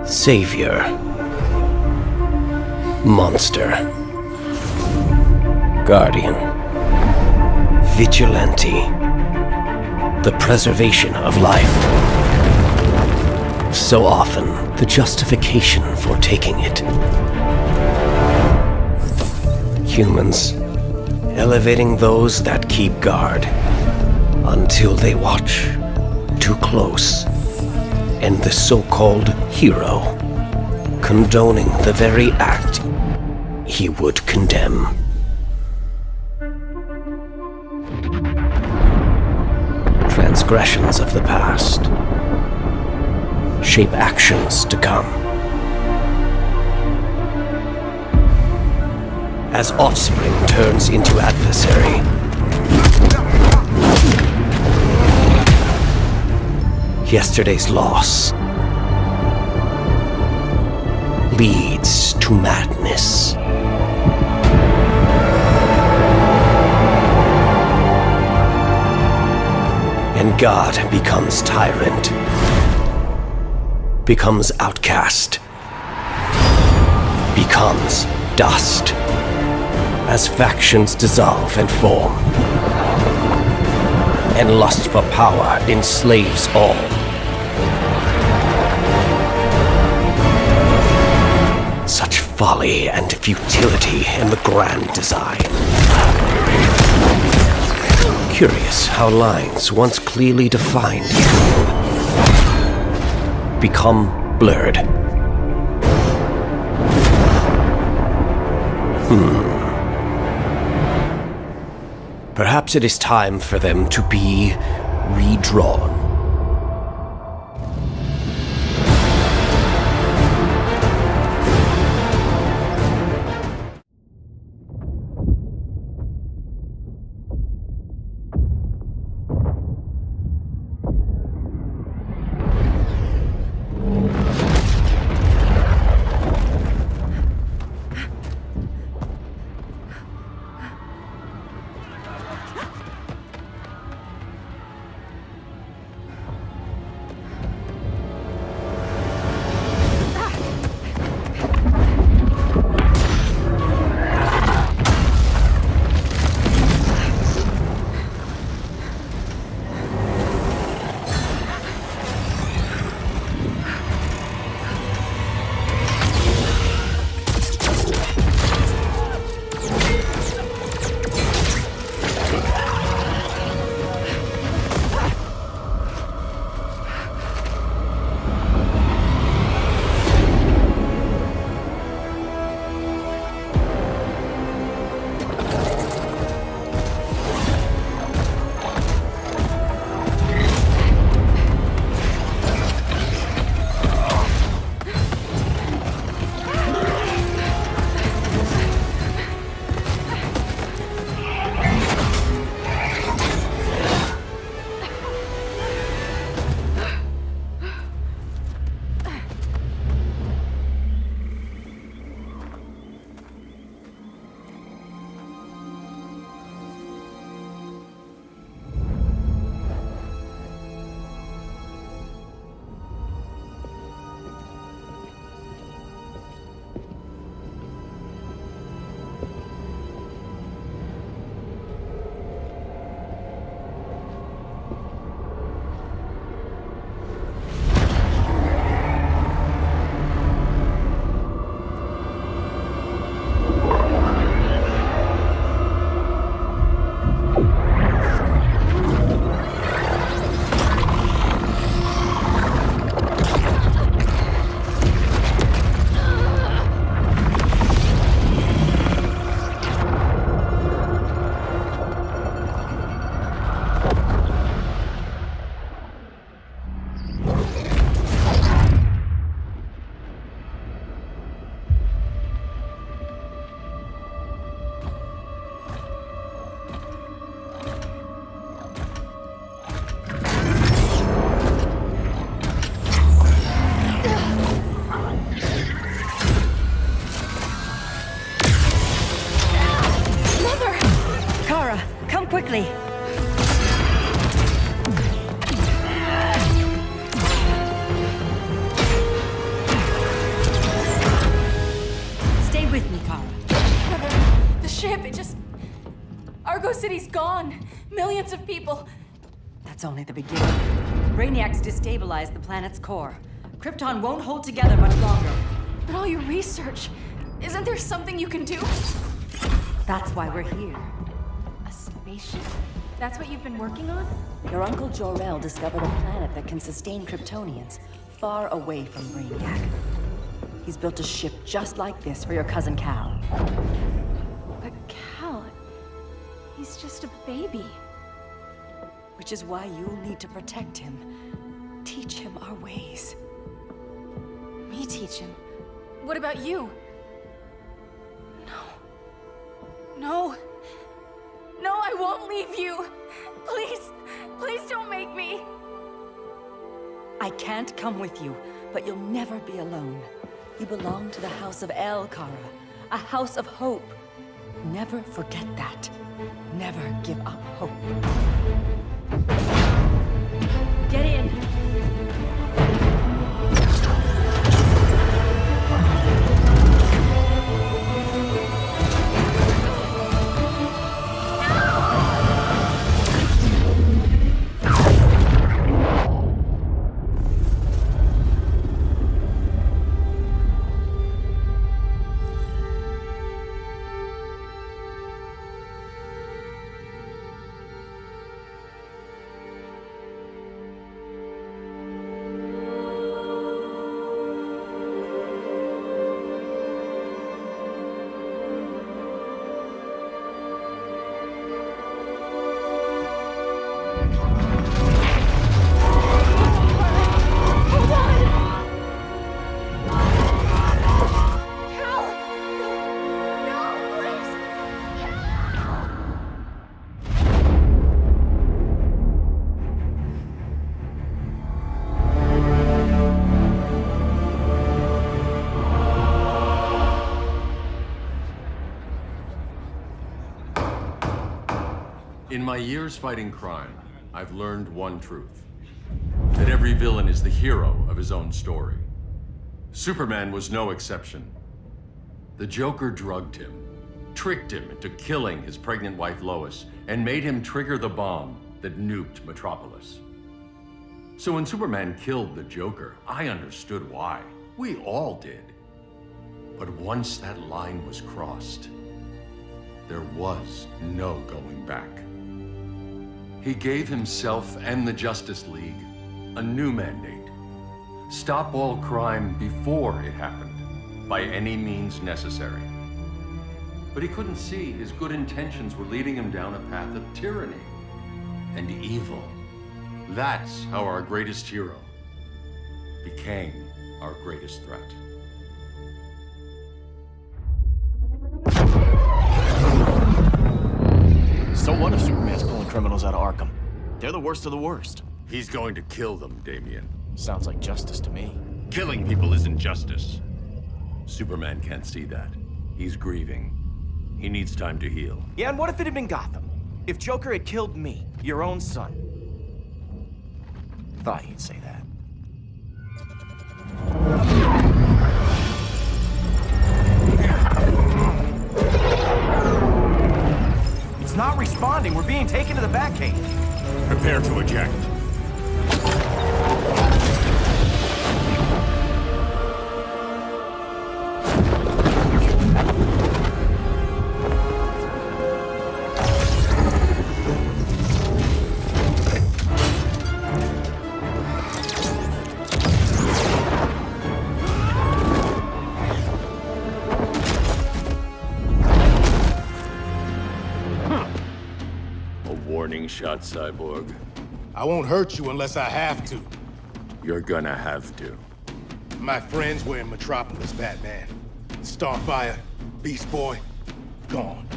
Savior. Monster. Guardian. Vigilante. The preservation of life. So often, the justification for taking it. Humans, elevating those that keep guard, until they watch too close, and the so-called hero, condoning the very act he would condemn. Transgressions of the past shape actions to come. As offspring turns into adversary, yesterday's loss leads to madness. And God becomes tyrant, becomes outcast, becomes dust, as factions dissolve and form, and lust for power enslaves all. Such folly and futility in the grand design. Curious how lines once clearly defined become blurred. Perhaps it is time for them to be redrawn. ship, it just... Argo City's gone. Millions of people. That's only the beginning. Brainiac's destabilized the planet's core. Krypton won't hold together much longer. But all your research, isn't there something you can do? That's why we're here. A spaceship? That's what you've been working on? Your uncle Jor-El discovered a planet that can sustain Kryptonians, far away from Brainiac. He's built a ship just like this for your cousin Cal. But Cal... he's just a baby. Which is why you'll need to protect him. Teach him our ways. Me teach him? What about you? No. No, I won't leave you. Please don't make me. I can't come with you, but you'll never be alone. You belong to the House of El, Kara. A house of hope. Never forget that. Never give up hope. Get in! In my years fighting crime, I've learned one truth. That every villain is the hero of his own story. Superman was no exception. The Joker drugged him, tricked him into killing his pregnant wife Lois, and made him trigger the bomb that nuked Metropolis. So when Superman killed the Joker, I understood why. We all did. But once that line was crossed, there was no going back. He gave himself and the Justice League a new mandate. Stop all crime before it happened, by any means necessary. But he couldn't see his good intentions were leading him down a path of tyranny and evil. That's how our greatest hero became our greatest threat. So what if Superman's pulling criminals out of Arkham? They're the worst of the worst. He's going to kill them, Damian. Sounds like justice to me. Killing people isn't justice. Superman can't see that. He's grieving. He needs time to heal. Yeah, and what if it had been Gotham? If Joker had killed me, your own son? Thought you'd say that. It's not responding. We're being taken to the Batcave. Prepare to eject. Warning shot, Cyborg. I won't hurt you unless I have to. You're gonna have to. My friends were in Metropolis, Batman. Starfire, Beast Boy, gone.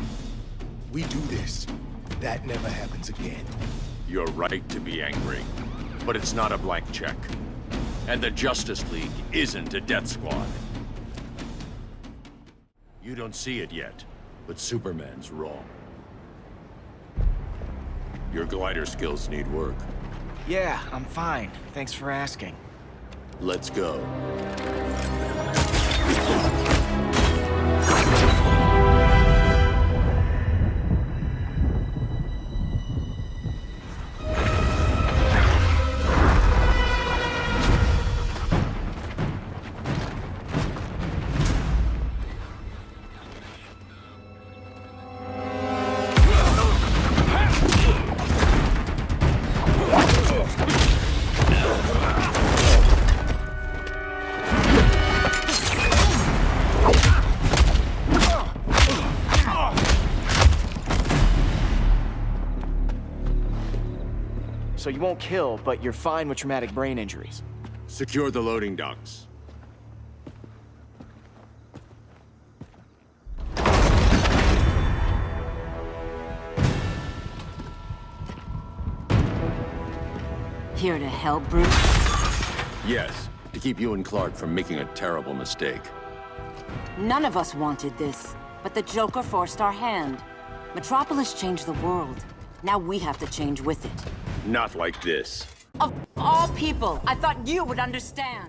We do this. That never happens again. You're right to be angry, but it's not a blank check. And the Justice League isn't a death squad. You don't see it yet, but Superman's wrong. Your glider skills need work. Yeah, I'm fine. Thanks for asking. Let's go. so you won't kill, but you're fine with traumatic brain injuries. Secure the loading docks. Here to help, Bruce? Yes, to keep you and Clark from making a terrible mistake. None of us wanted this, but the Joker forced our hand. Metropolis changed the world. Now we have to change with it. Not like this. Of all people, I thought you would understand.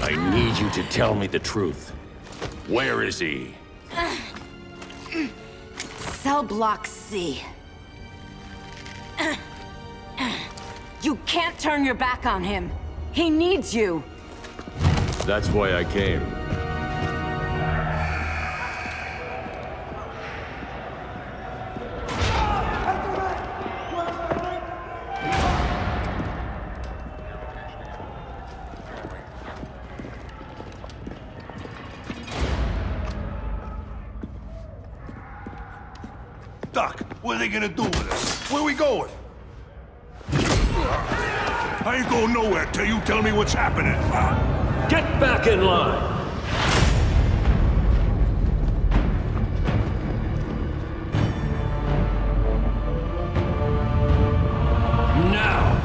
I need you to tell me the truth. Where is he? Cell block C. You can't turn your back on him. He needs you. That's why I came. Doc, what are they gonna do with us? Where we going? I ain't going nowhere till you tell me what's happening. Get back in line! Now!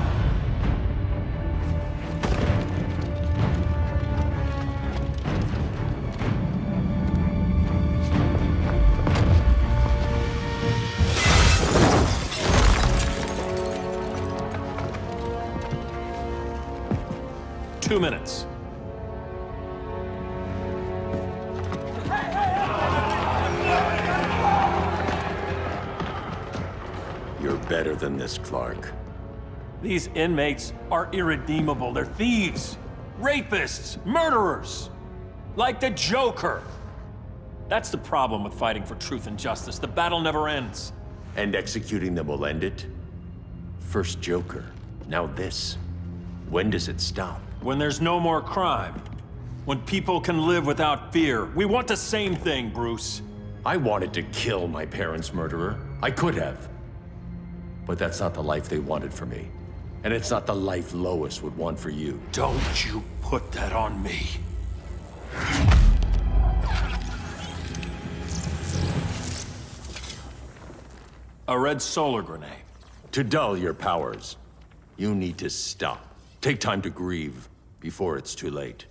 2 minutes. You're better than this, Clark. These inmates are irredeemable. They're thieves, rapists, murderers. Like the Joker. That's the problem with fighting for truth and justice. The battle never ends. And executing them will end it? First Joker, now this. When does it stop? When there's no more crime. When people can live without fear. We want the same thing, Bruce. I wanted to kill my parents' murderer. I could have. But that's not the life they wanted for me. And it's not the life Lois would want for you. Don't you put that on me. A red solar grenade. To dull your powers, you need to stop. Take time to grieve before it's too late.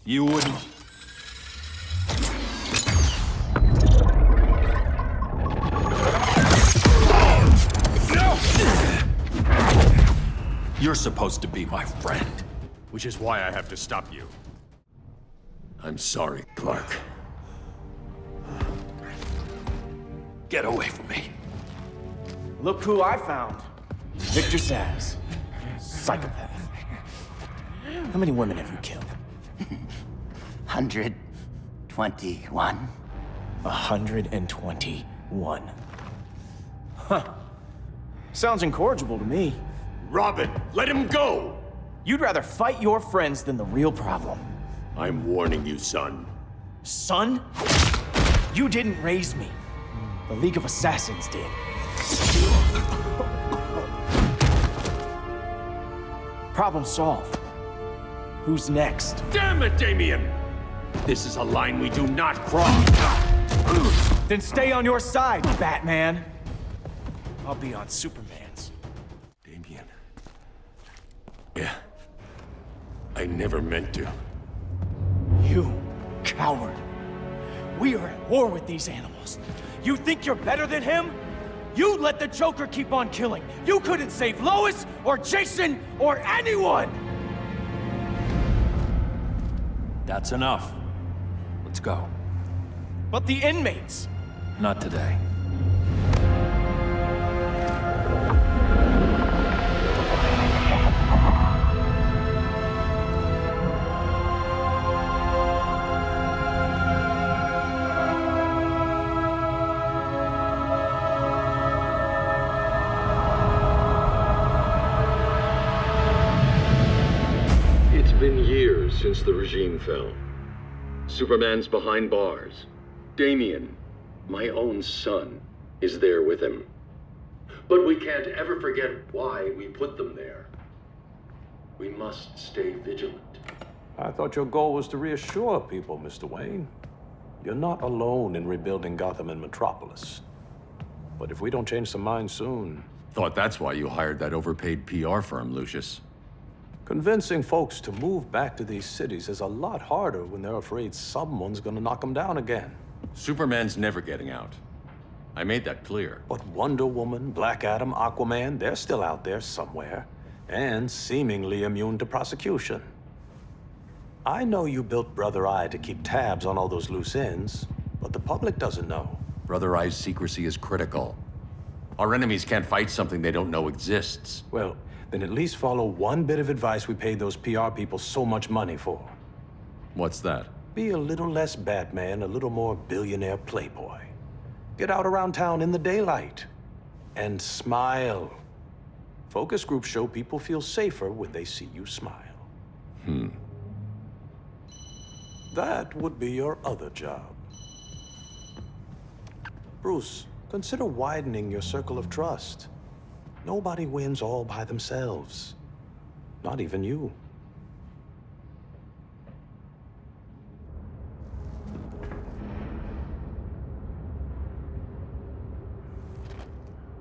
You wouldn't... You're supposed to be my friend. Which is why I have to stop you. I'm sorry, Clark. Get away from me. Look who I found. Victor Zsasz. Psychopath. How many women have you killed? 121. 121. Huh. Sounds incorrigible to me. Robin, let him go! You'd rather fight your friends than the real problem. I'm warning you, son. Son? You didn't raise me. The League of Assassins did. Problem solved. Who's next? Damn it, Damien! This is a line we do not cross. Then stay on your side, Batman. I'll be on Superman's. Damien. Yeah. I never meant to. You coward. We are at war with these animals. You think you're better than him? You let the Joker keep on killing. You couldn't save Lois, or Jason, or anyone! That's enough. Let's go. But the inmates. Not today. It's been years since the regime fell. Superman's behind bars. Damien, my own son, is there with him. But we can't ever forget why we put them there. We must stay vigilant. I thought your goal was to reassure people, Mr. Wayne. You're not alone in rebuilding Gotham and Metropolis. But if we don't change some minds soon... Thought that's why you hired that overpaid PR firm, Lucius. Convincing folks to move back to these cities is a lot harder when they're afraid someone's gonna knock them down again. Superman's never getting out. I made that clear. But Wonder Woman, Black Adam, Aquaman, they're still out there somewhere. And seemingly immune to prosecution. I know you built Brother Eye to keep tabs on all those loose ends, but the public doesn't know. Brother Eye's secrecy is critical. Our enemies can't fight something they don't know exists. Well, then at least follow one bit of advice we paid those PR people so much money for. What's that? Be a little less Batman, a little more billionaire playboy. Get out around town in the daylight. And smile. Focus groups show people feel safer when they see you smile. That would be your other job. Bruce, consider widening your circle of trust. Nobody wins all by themselves. Not even you.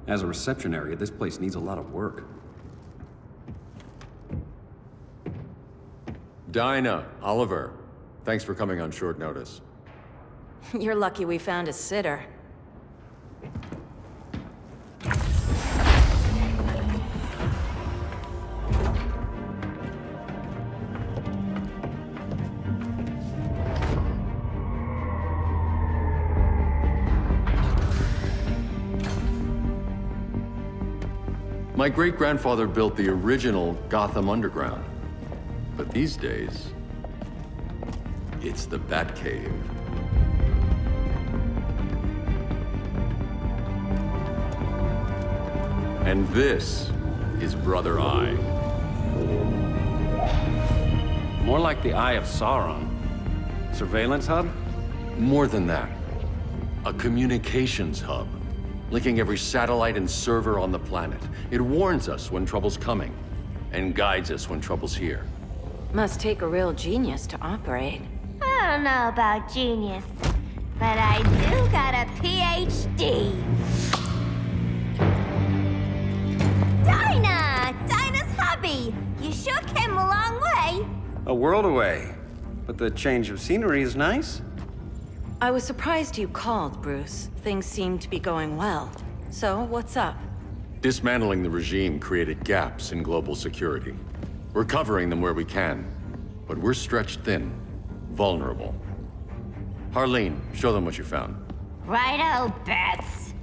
As a reception area, this place needs a lot of work. Dinah, Oliver, thanks for coming on short notice. You're lucky we found a sitter. My great-grandfather built the original Gotham Underground. But these days, it's the Batcave. And this is Brother Eye. More like the Eye of Sauron. Surveillance hub? More than that. A communications hub, linking every satellite and server on the planet. It warns us when trouble's coming, and guides us when trouble's here. Must take a real genius to operate. I don't know about genius, but I do got a PhD. Dinah's hubby. You sure came a long way. A world away. But the change of scenery is nice. I was surprised you called, Bruce. Things seem to be going well. So, what's up? Dismantling the regime created gaps in global security. We're covering them where we can, but we're stretched thin, vulnerable. Harleen, show them what you found. Righto, Bats.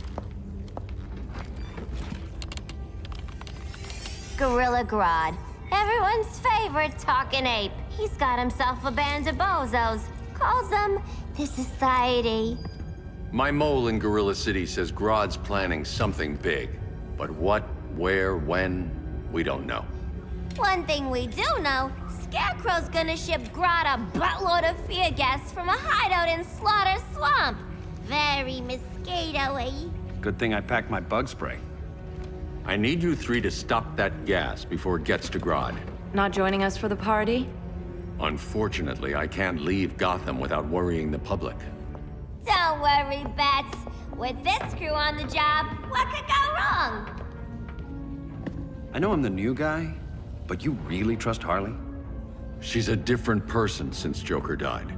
Gorilla Grodd. Everyone's favorite talking ape. He's got himself a band of bozos. Calls them the Society. My mole in Gorilla City says Grodd's planning something big. But what, where, when, we don't know. One thing we do know, Scarecrow's gonna ship Grodd a buttload of fear gas from a hideout in Slaughter Swamp. Very mosquito-y. Good thing I packed my bug spray. I need you three to stop that gas before it gets to Grodd. Not joining us for the party? Unfortunately, I can't leave Gotham without worrying the public. Don't worry, Bats. With this crew on the job, what could go wrong? I know I'm the new guy, but you really trust Harley? She's a different person since Joker died.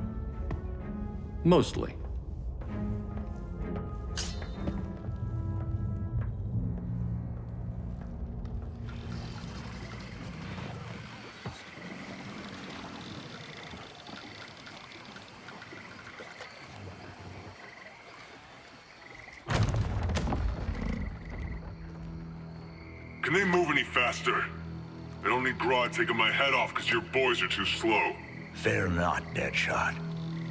Mostly. Can they move any faster? I don't need Grodd taking my head off because your boys are too slow. Fear not, Deadshot.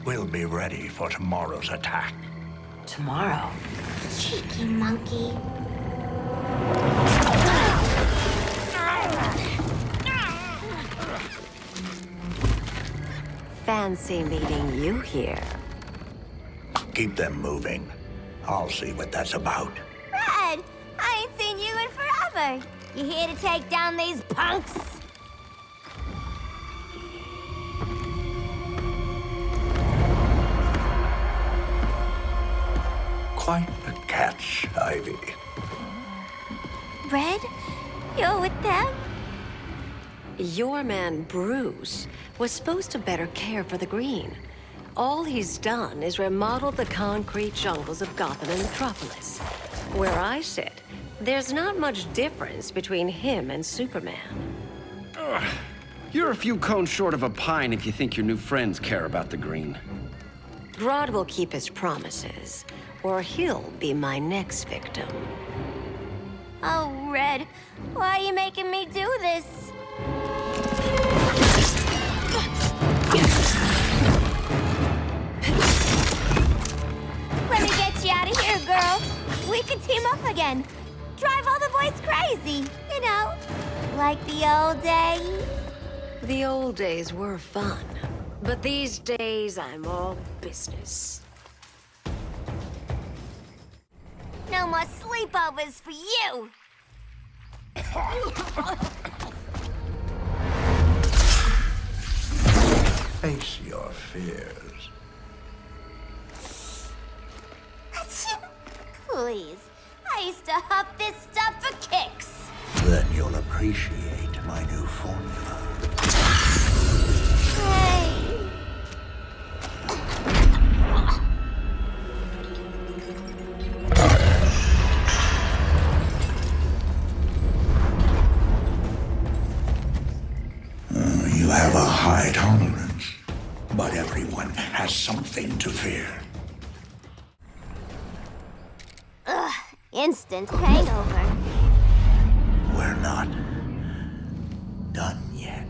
We'll be ready for tomorrow's attack. Tomorrow? Cheeky monkey. Fancy meeting you here. Keep them moving. I'll see what that's about. Red, I ain't seen you in forever. You here to take down these punks? Quite the catch, Ivy. Red, you're with them? Your man, Bruce, was supposed to better care for the Green. All he's done is remodel the concrete jungles of Gotham and Metropolis. Where I sit, there's not much difference between him and Superman. You're a few cones short of a pine if you think your new friends care about the Green. Grodd will keep his promises, or he'll be my next victim. Oh, Red, why are you making me do this? Let me get you out of here, girl. We could team up again. Drive all the boys crazy, you know, like the old days. The old days were fun, but these days I'm all business. No more sleepovers for you. Face your fears. Please, I used to huff this stuff for kicks. Then you'll appreciate my new formula. Hey. You have a high tolerance, but everyone has something to fear. Ugh, instant hangover. We're not done yet.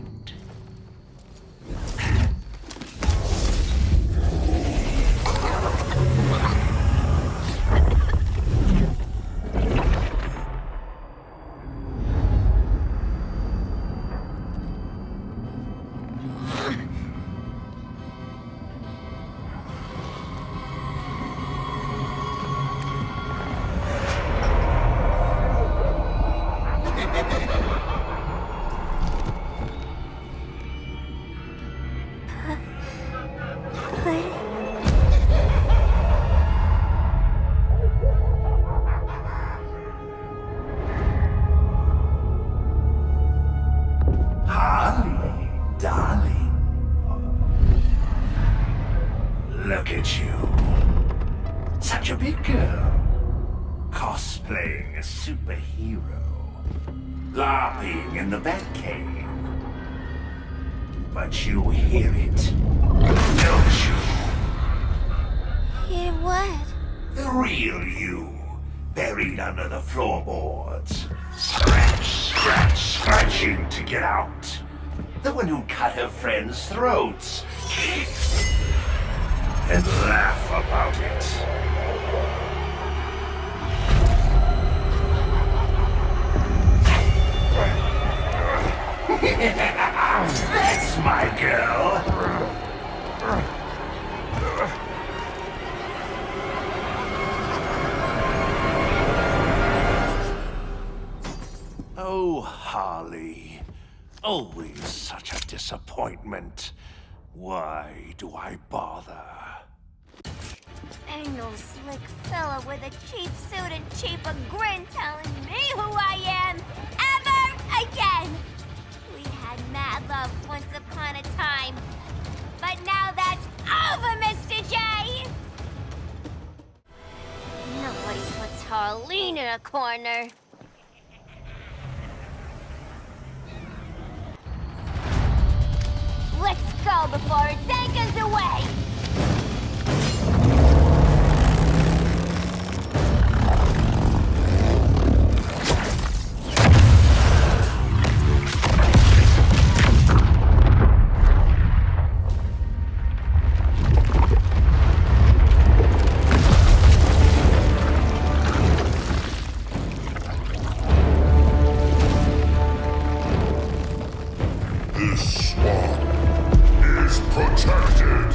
Look at you. Such a big girl. Cosplaying a superhero. LARPing in the Batcave. But you hear it, don't you? Hear what? The real you, buried under the floorboards. Scratch, scratch, scratching to get out. The one who cut her friends' throats. And laugh about it. That's my girl. Oh, Harley. Always such a disappointment. Why do I bother? Ain't no slick fella with a cheap suit and cheaper grin telling me who I am ever again. We had mad love once upon a time, but now that's over, Mr. J. Nobody puts Harleen in a corner. Let's go before it anchors away! This swamp is protected.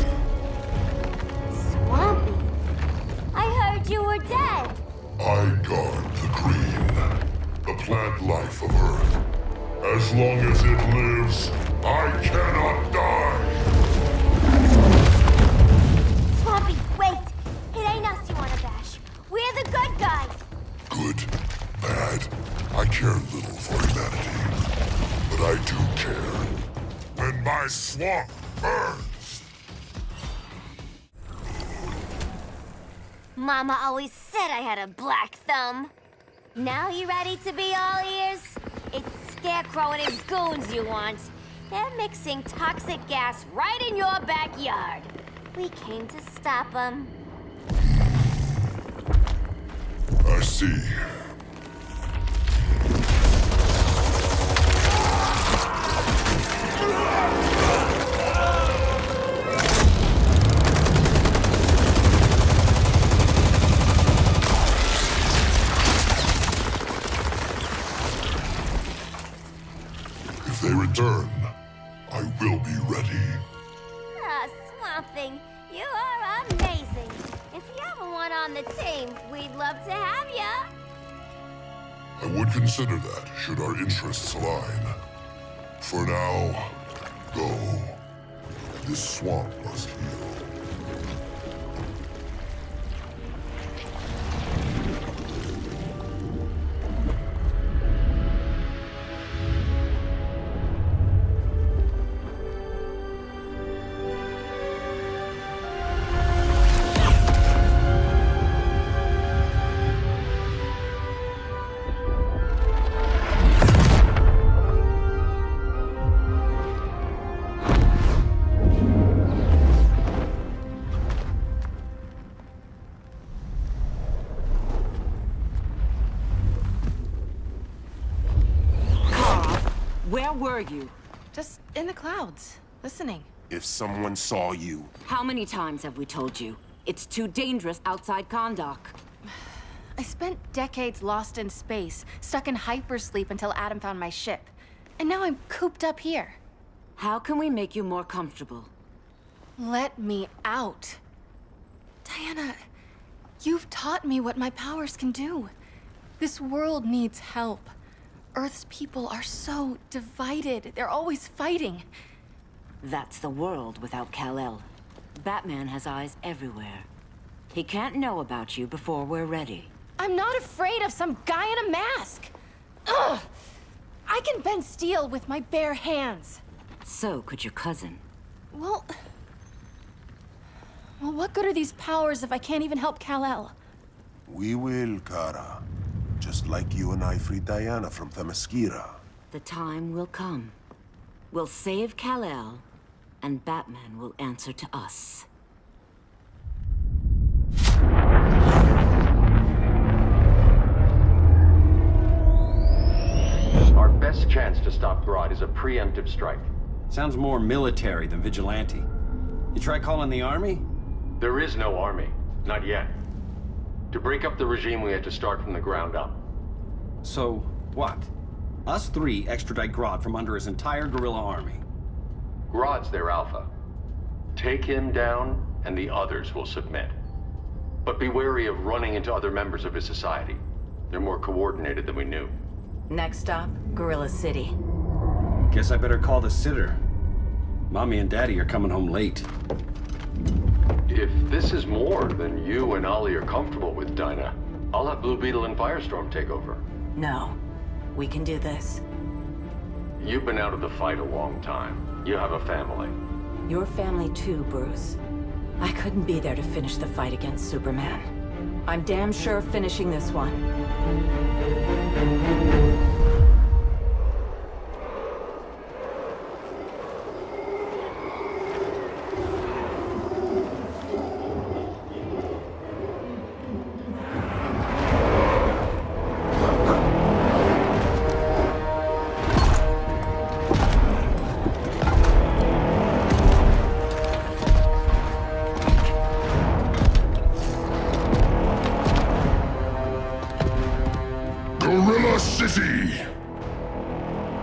plant life of Earth. As long as it lives, I cannot die! Swampy, wait! It ain't us you wanna bash. We're the good guys! Good, bad, I care little for humanity. But I do care when my swamp burns! Mama always said I had a black thumb. Now you ready to be all ears? It's Scarecrow and his goons you want. They're mixing toxic gas right in your backyard. We came to stop them. I see. If they return, I will be ready. Ah, Swamp Thing, you are amazing. If you ever want on the team, we'd love to have ya. I would consider that, should our interests align. For now, go. This swamp must heal. Where were you? Just in the clouds, listening. If someone saw you... How many times have we told you? It's too dangerous outside Kondak. I spent decades lost in space, stuck in hypersleep until Adam found my ship. And now I'm cooped up here. How can we make you more comfortable? Let me out. Diana, you've taught me what my powers can do. This world needs help. Earth's people are so divided. They're always fighting. That's the world without Kal-El. Batman has eyes everywhere. He can't know about you before we're ready. I'm not afraid of some guy in a mask. Ugh! I can bend steel with my bare hands. So could your cousin. Well, what good are these powers if I can't even help Kal-El? We will, Kara. Just like you and I freed Diana from Themyscira. The time will come. We'll save Kal-El, and Batman will answer to us. Our best chance to stop Grodd is a preemptive strike. Sounds more military than vigilante. You try calling the army? There is no army. Not yet. To break up the regime, we had to start from the ground up. So, what? Us three extradite Grodd from under his entire guerrilla army. Grodd's their alpha. Take him down, and the others will submit. But be wary of running into other members of his society. They're more coordinated than we knew. Next stop, Gorilla City. Guess I better call the sitter. Mommy and Daddy are coming home late. If this is more than you and Ollie are comfortable with, Dinah, I'll have Blue Beetle and Firestorm take over. No. We can do this. You've been out of the fight a long time. You have a family. Your family too, Bruce. I couldn't be there to finish the fight against Superman. I'm damn sure finishing this one. Gorilla City!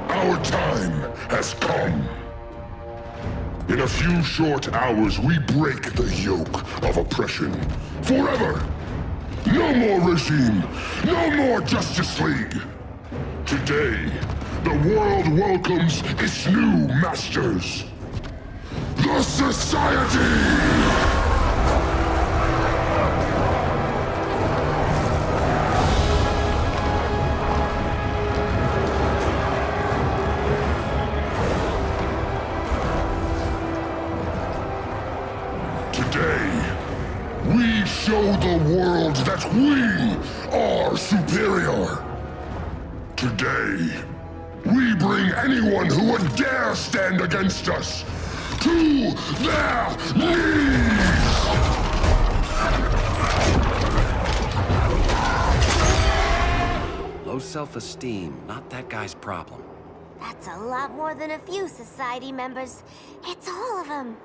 Our time has come. In a few short hours, we break the yoke of oppression. Forever! No more regime! No more Justice League! Today, the world welcomes its new masters. The Society! We show the world that we are superior. Today, we bring anyone who would dare stand against us to their knees! Low self-esteem, not that guy's problem. That's a lot more than a few Society members. It's all of them.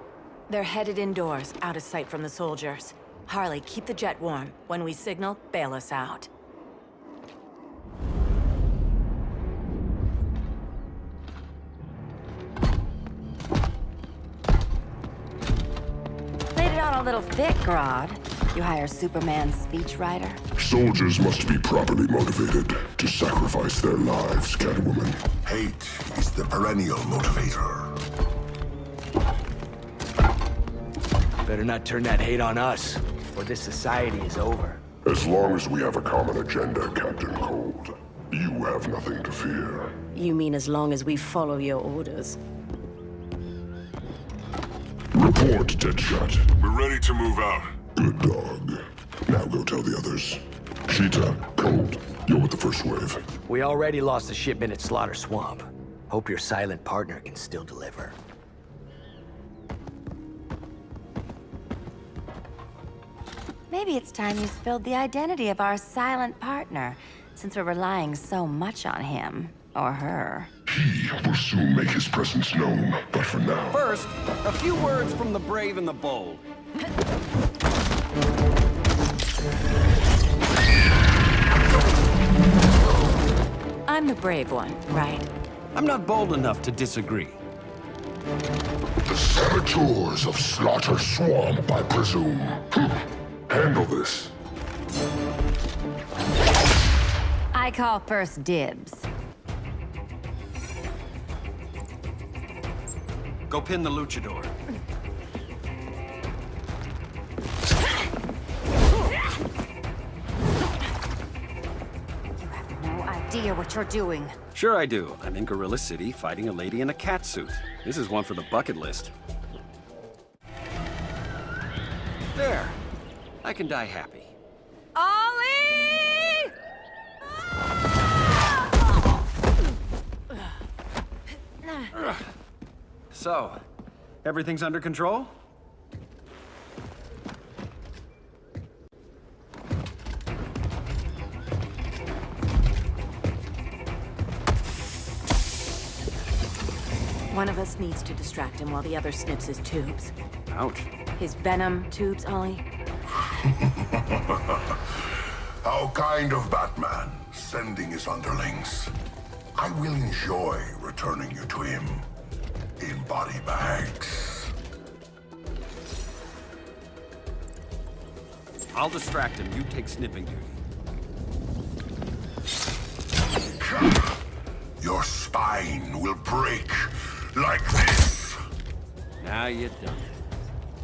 They're headed indoors, out of sight from the soldiers. Harley, keep the jet warm. When we signal, bail us out. Played it on a little thick, Grodd. You hire Superman's speechwriter? Soldiers must be properly motivated to sacrifice their lives, Catwoman. Hate is the perennial motivator. Better not turn that hate on us, or this society is over. As long as we have a common agenda, Captain Cold, you have nothing to fear. You mean as long as we follow your orders? Report, Deadshot. We're ready to move out. Good dog. Now go tell the others. Cheetah, Cold, you're with the first wave. We already lost a shipment at Slaughter Swamp. Hope your silent partner can still deliver. Maybe it's time you spilled the identity of our silent partner, since we're relying so much on him. Or her. He will soon make his presence known, but for now... First, a few words from the brave and the bold. I'm the brave one, right? I'm not bold enough to disagree. The saboteurs of Slaughter Swamp, I presume. Handle this. I call first dibs. Go pin the luchador. You have no idea what you're doing. Sure I do. I'm in Gorilla City fighting a lady in a cat suit. This is one for the bucket list. There. I can die happy. Ollie! So, everything's under control? One of us needs to distract him while the other snips his tubes. Ouch. His venom tubes, Ollie. How kind of Batman, sending his underlings. I will enjoy returning you to him in body bags. I'll distract him. You take snipping duty. Your spine will break like this. Now you're done.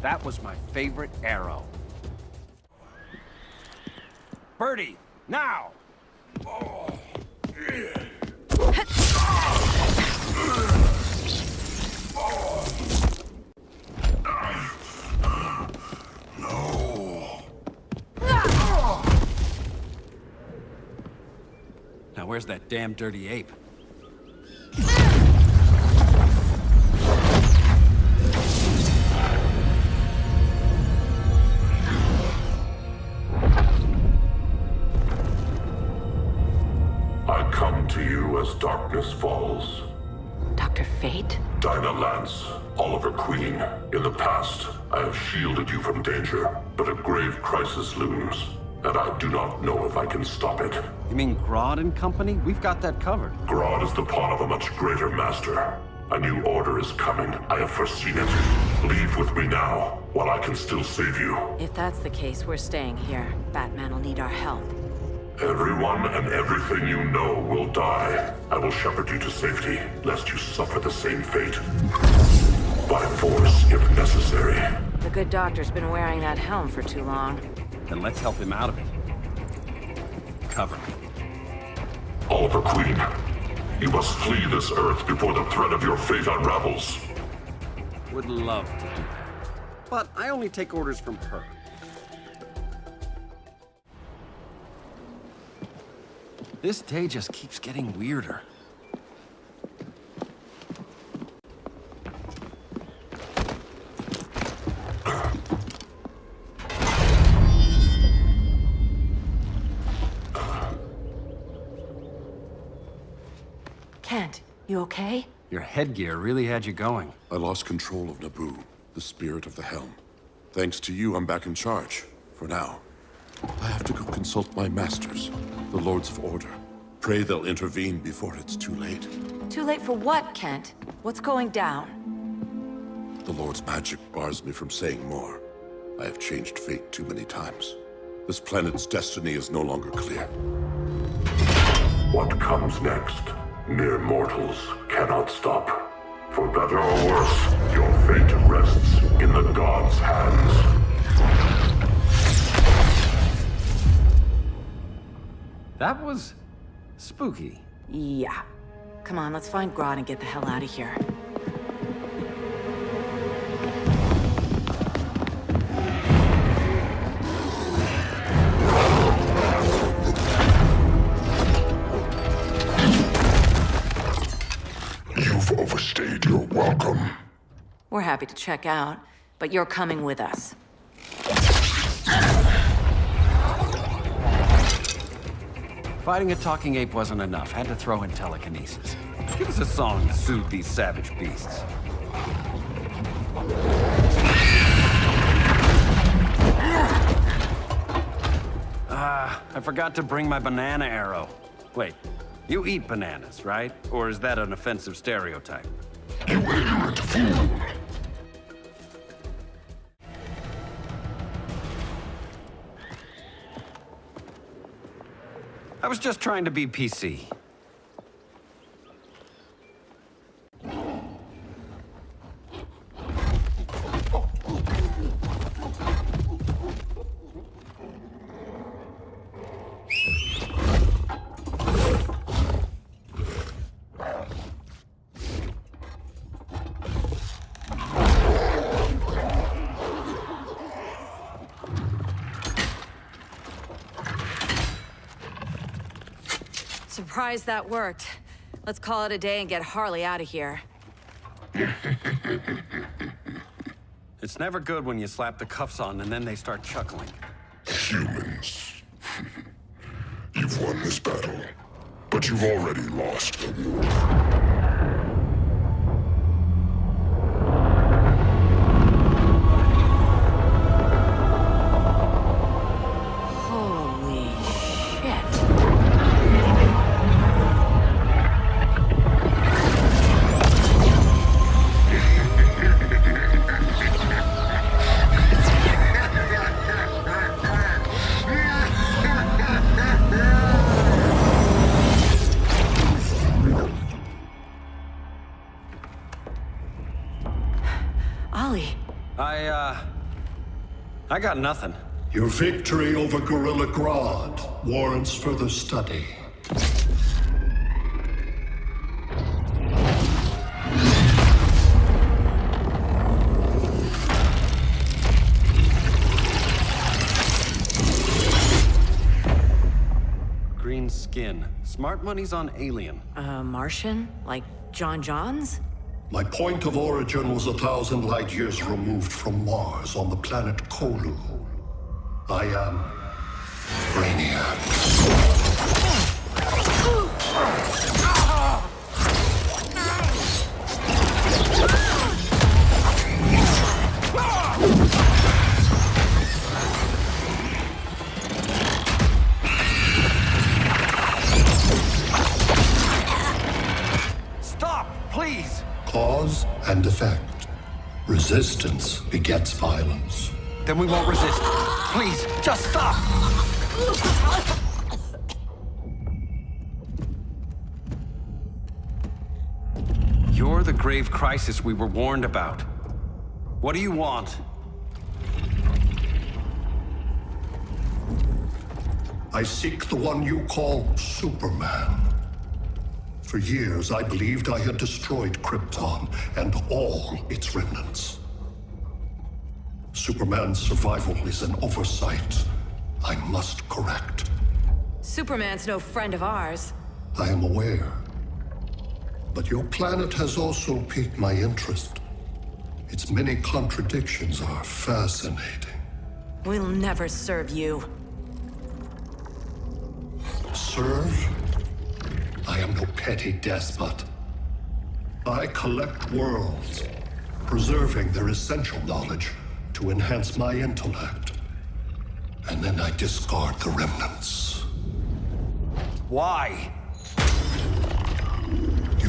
That was my favorite arrow. Birdie, now! No. Now where's that damn dirty ape? I come to you as darkness falls. Dr. Fate? Dinah Lance, Oliver Queen. In the past, I have shielded you from danger, but a grave crisis looms, and I do not know if I can stop it. You mean Grodd and company? We've got that covered. Grodd is the pawn of a much greater master. A new order is coming. I have foreseen it. Leave with me now, while I can still save you. If that's the case, we're staying here. Batman will need our help. Everyone and everything you know will die. I will shepherd you to safety, lest you suffer the same fate. By force, if necessary. The good doctor's been wearing that helm for too long. Then let's help him out of it. Cover me. Oliver Queen, you must flee this Earth before the threat of your fate unravels. Would love to do that. But I only take orders from her. This day just keeps getting weirder. Kent, you okay? Your headgear really had you going. I lost control of Naboo, the spirit of the helm. Thanks to you, I'm back in charge. For now. I have to go consult my masters, the Lords of Order. Pray they'll intervene before it's too late. Too late for what, Kent? What's going down? The Lord's magic bars me from saying more. I have changed fate too many times. This planet's destiny is no longer clear. What comes next? Mere mortals cannot stop. For better or worse, your fate rests in the gods' hands. That was spooky. Yeah. Come on, let's find Grodd and get the hell out of here. You've overstayed your welcome. We're happy to check out, but you're coming with us. Fighting a talking ape wasn't enough. Had to throw in telekinesis. Give us a song to soothe these savage beasts. I forgot to bring my banana arrow. Wait, you eat bananas, right? Or is that an offensive stereotype? You ignorant fool! I was just trying to be PC. Surprised that worked. Let's call it a day and get Harley out of here. It's never good when you slap the cuffs on and then they start chuckling. Humans. You've won this battle, but you've already lost the war. I got nothing. Your victory over Gorilla Grodd warrants further study. Green skin. Smart money's on alien. Martian? Like John Johns? My point of origin was 1,000 light years removed from Mars on the planet Kolu. I am Brainiac. Stop, please! Cause and effect. Resistance begets violence. Then we won't resist. Please, just stop! You're the grave crisis we were warned about. What do you want? I seek the one you call Superman. For years, I believed I had destroyed Krypton and all its remnants. Superman's survival is an oversight I must correct. Superman's no friend of ours. I am aware. But your planet has also piqued my interest. Its many contradictions are fascinating. We'll never serve you. Serve? I am no petty despot. I collect worlds, preserving their essential knowledge to enhance my intellect. And then I discard the remnants. Why?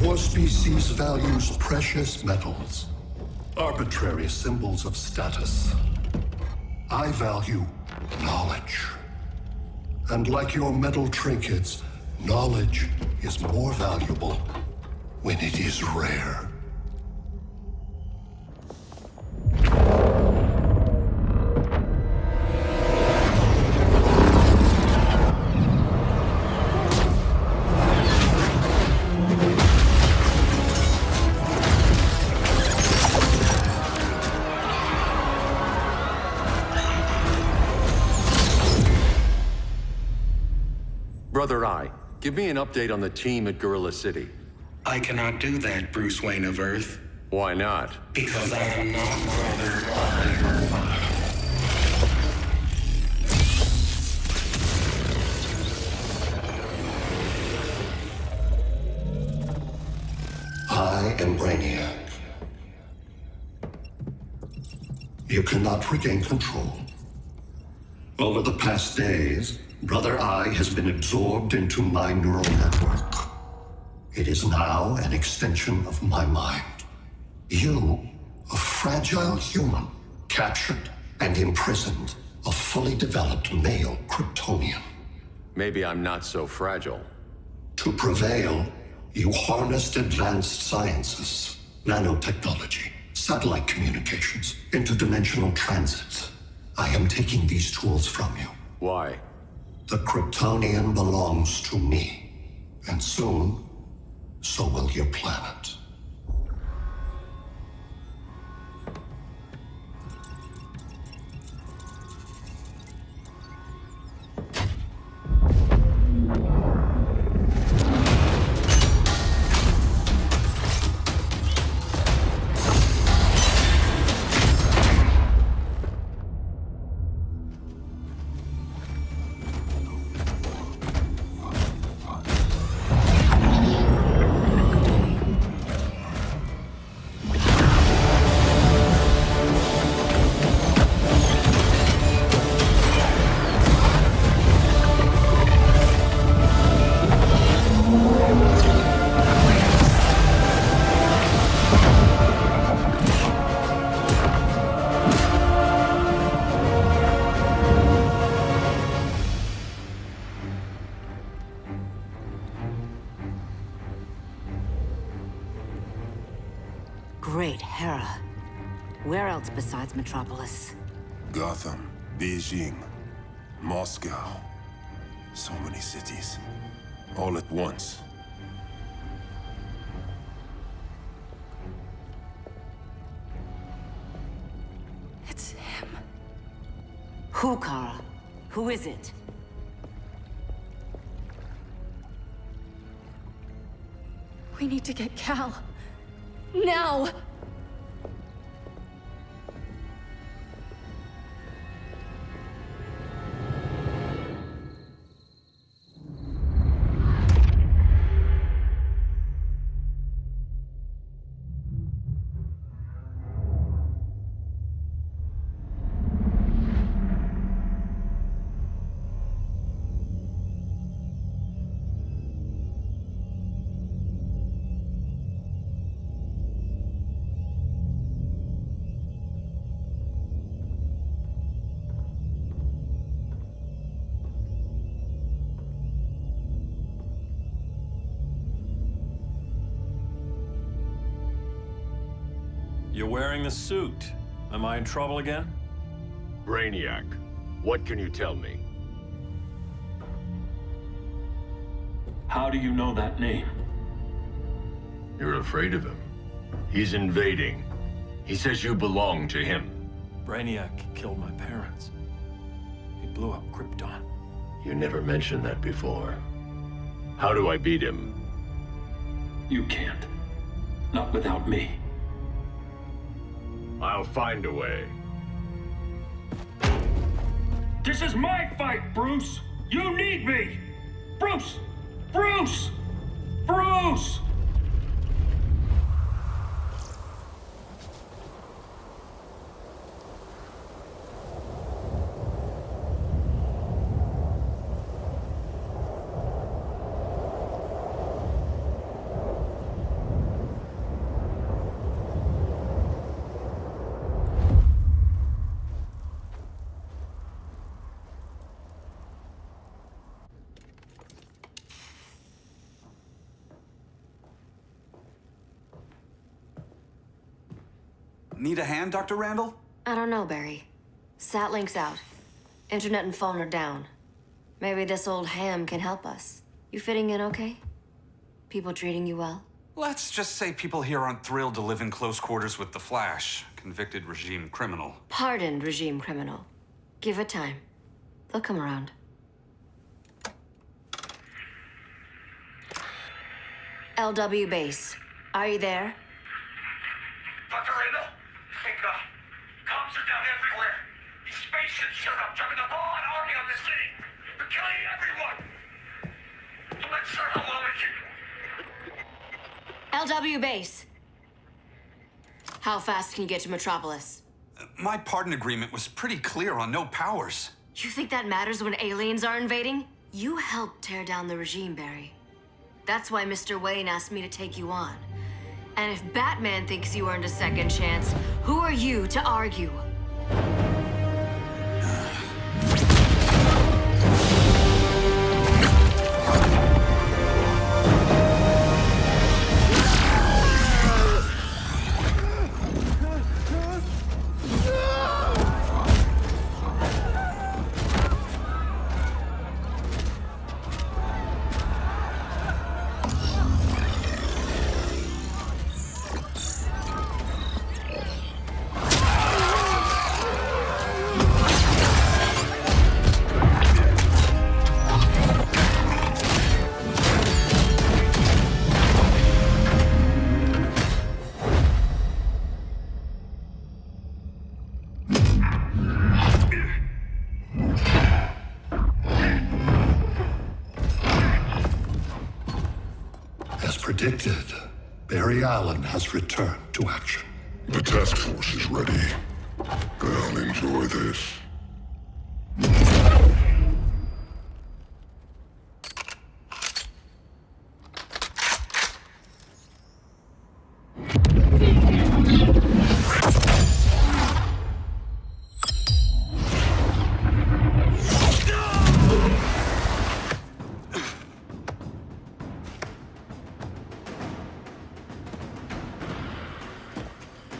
Your species values precious metals, arbitrary symbols of status. I value knowledge. And like your metal trinkets, knowledge is more valuable when it is rare. Brother Eye, give me an update on the team at Gorilla City. I cannot do that, Bruce Wayne of Earth. Why not? Because I am not Brother Eye. I am Brainiac. You cannot regain control. Over the past days, Brother Eye has been absorbed into my neural network. It is now an extension of my mind. You, a fragile human, captured and imprisoned a fully developed male Kryptonian. Maybe I'm not so fragile. To prevail, you harnessed advanced sciences, nanotechnology, satellite communications, interdimensional transit. I am taking these tools from you. Why? The Kryptonian belongs to me. And soon, so will your planet. Great Hera. Where else besides Metropolis? Gotham, Beijing, Moscow. So many cities. All at once. It's him. Who, Kara? Who is it? We need to get Cal. Now! You're wearing the suit. Am I in trouble again? Brainiac, what can you tell me? How do you know that name? You're afraid of him. He's invading. He says you belong to him. Brainiac killed my parents. He blew up Krypton. You never mentioned that before. How do I beat him? You can't. Not without me. I'll find a way. This is my fight, Bruce! You need me! Bruce! Bruce! Bruce! Need a hand, Dr. Randall? I don't know, Barry. Satlink's out. Internet and phone are down. Maybe this old ham can help us. You fitting in okay? People treating you well? Let's just say people here aren't thrilled to live in close quarters with the Flash, convicted regime criminal. Pardoned regime criminal. Give it time. They'll come around. LW base. Are you there? Dr. Randall? Thank God. Cops are down everywhere. These spaceships showed up, dumping a broad army on the city. They're killing everyone. I'm not sure how long it can... LW base. How fast can you get to Metropolis? My pardon agreement was pretty clear on no powers. You think that matters when aliens are invading? You helped tear down the regime, Barry. That's why Mr. Wayne asked me to take you on. And if Batman thinks you earned a second chance, who are you to argue? As predicted, Barry Allen has returned to action. The task force is ready. I'll enjoy this.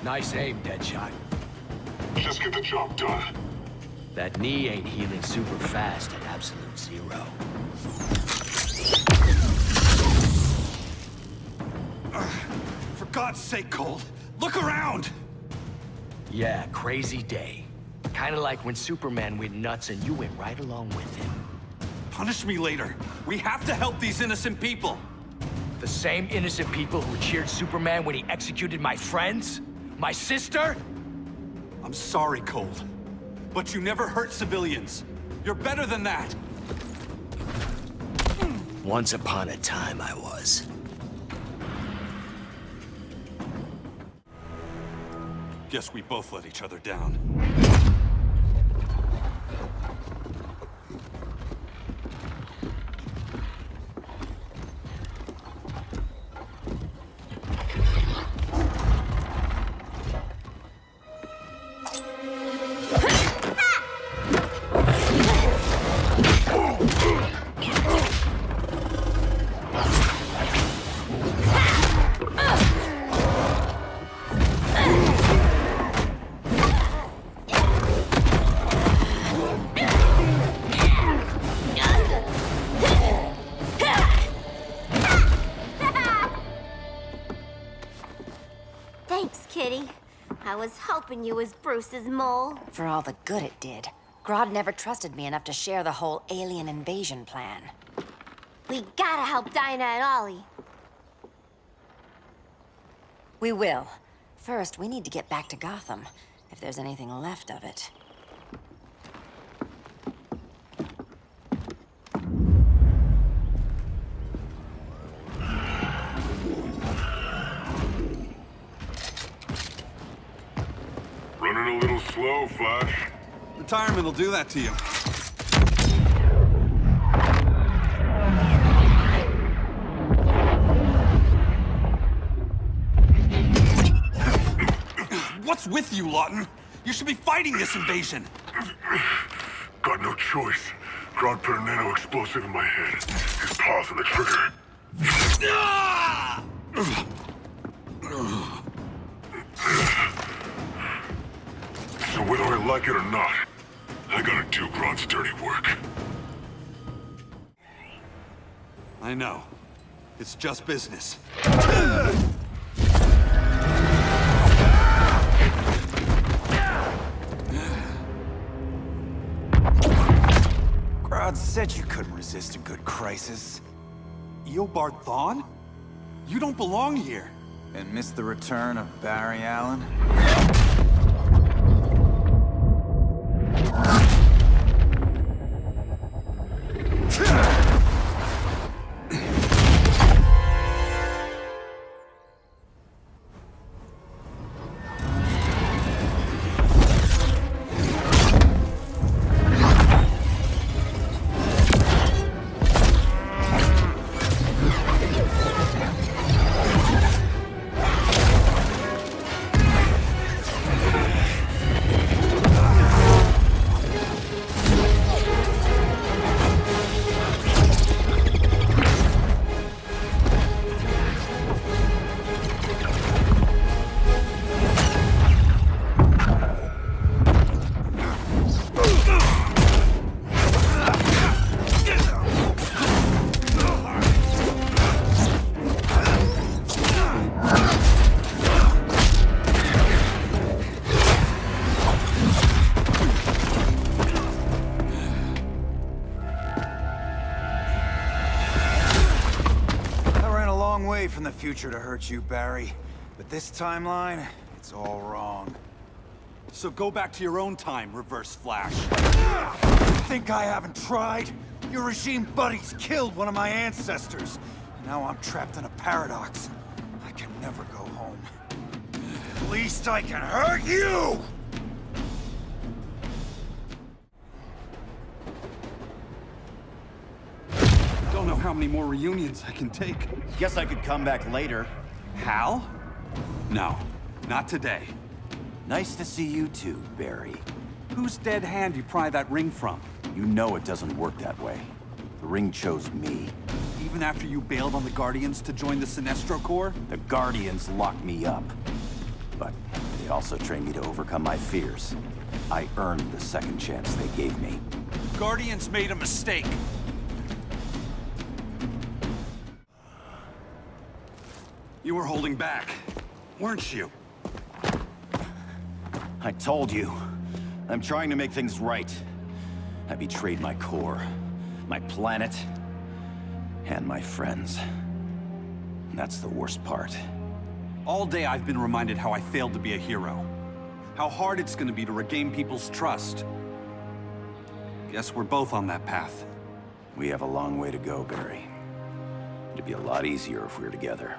Nice aim, Deadshot. Just get the job done. That knee ain't healing super fast at absolute zero. For God's sake, Cold, look around! Yeah, crazy day. Kinda like when Superman went nuts and you went right along with him. Punish me later. We have to help these innocent people. The same innocent people who cheered Superman when he executed my friends? My sister? I'm sorry, Cold, but you never hurt civilians. You're better than that. Once upon a time, I was. Guess we both let each other down. Kitty. I was hoping you was Bruce's mole. For all the good it did. Grodd never trusted me enough to share the whole alien invasion plan. We gotta help Dinah and Ollie. We will. First, we need to get back to Gotham, if there's anything left of it. Running a little slow, Flash. Retirement will do that to you. What's with you, Lawton? You should be fighting this invasion. Got no choice. Grodd put a nano-explosive in my head. His paws on the trigger. So whether I like it or not, I gotta do Grodd's dirty work. I know. It's just business. Grodd said you couldn't resist a good crisis. Eobard Thawne? You don't belong here. And miss the return of Barry Allen? From the future to hurt you, Barry. But this timeline, it's all wrong. So go back to your own time, Reverse Flash. Think I haven't tried? Your regime buddies killed one of my ancestors. Now I'm trapped in a paradox. I can never go home. At least I can hurt you! Don't know how many more reunions I can take. Guess I could come back later. Hal? No, not today. Nice to see you too, Barry. Whose dead hand you pry that ring from? You know it doesn't work that way. The ring chose me. Even after you bailed on the Guardians to join the Sinestro Corps? The Guardians locked me up. But they also trained me to overcome my fears. I earned the second chance they gave me. Guardians made a mistake. You were holding back, weren't you? I told you. I'm trying to make things right. I betrayed my Corps, my planet, and my friends. That's the worst part. All day I've been reminded how I failed to be a hero. How hard it's gonna be to regain people's trust. Guess we're both on that path. We have a long way to go, Barry. It'd be a lot easier if we were together.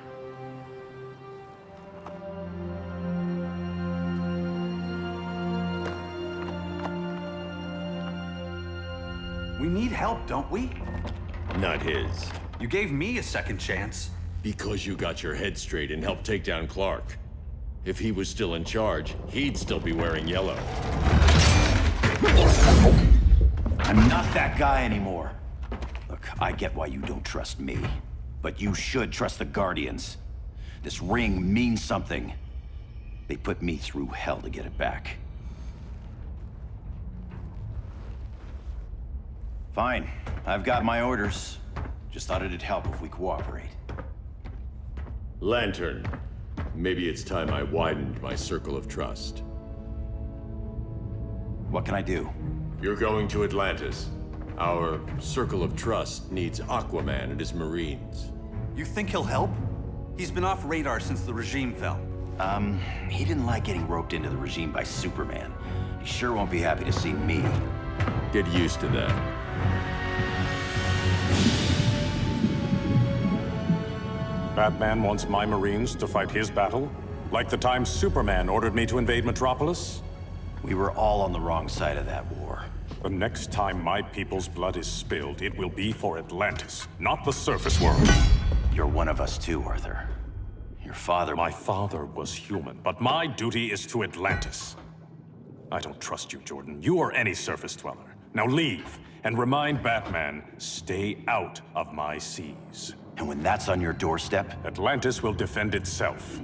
We need help, don't we? Not his. You gave me a second chance. Because you got your head straight and helped take down Clark. If he was still in charge, he'd still be wearing yellow. I'm not that guy anymore. Look, I get why you don't trust me. But you should trust the Guardians. This ring means something. They put me through hell to get it back. Fine. I've got my orders. Just thought it'd help if we cooperate. Lantern, Maybe it's time I widened my circle of trust. What can I do? You're going to Atlantis. Our circle of trust needs Aquaman and his Marines. You think he'll help? He's been off radar since the regime fell. He didn't like getting roped into the regime by Superman. He sure won't be happy to see me. Get used to that. Batman wants my Marines to fight his battle? Like the time Superman ordered me to invade Metropolis? We were all on the wrong side of that war. The next time my people's blood is spilled, it will be for Atlantis, not the surface world. You're one of us too, Arthur. Your father... My father was human, but my duty is to Atlantis. I don't trust you, Jordan. You or any surface dweller. Now leave, and remind Batman, stay out of my seas. And when that's on your doorstep? Atlantis will defend itself.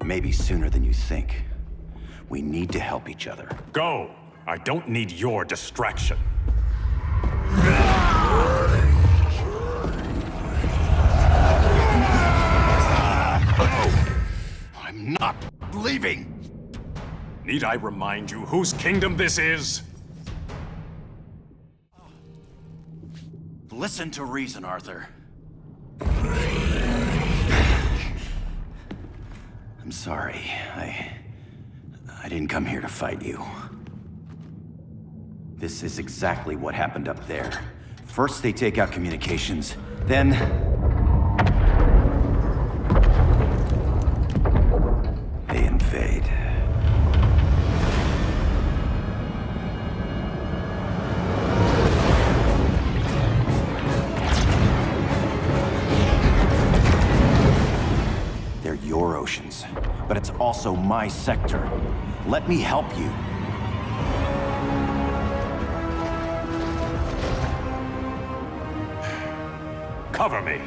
Maybe sooner than you think. We need to help each other. Go! I don't need your distraction. I'm not leaving! Need I remind you whose kingdom this is? Listen to reason, Arthur. I'm sorry. I didn't come here to fight you. This is exactly what happened up there. First they take out communications, then... they invade. They're your oceans, but it's also my sector. Let me help you. Cover me.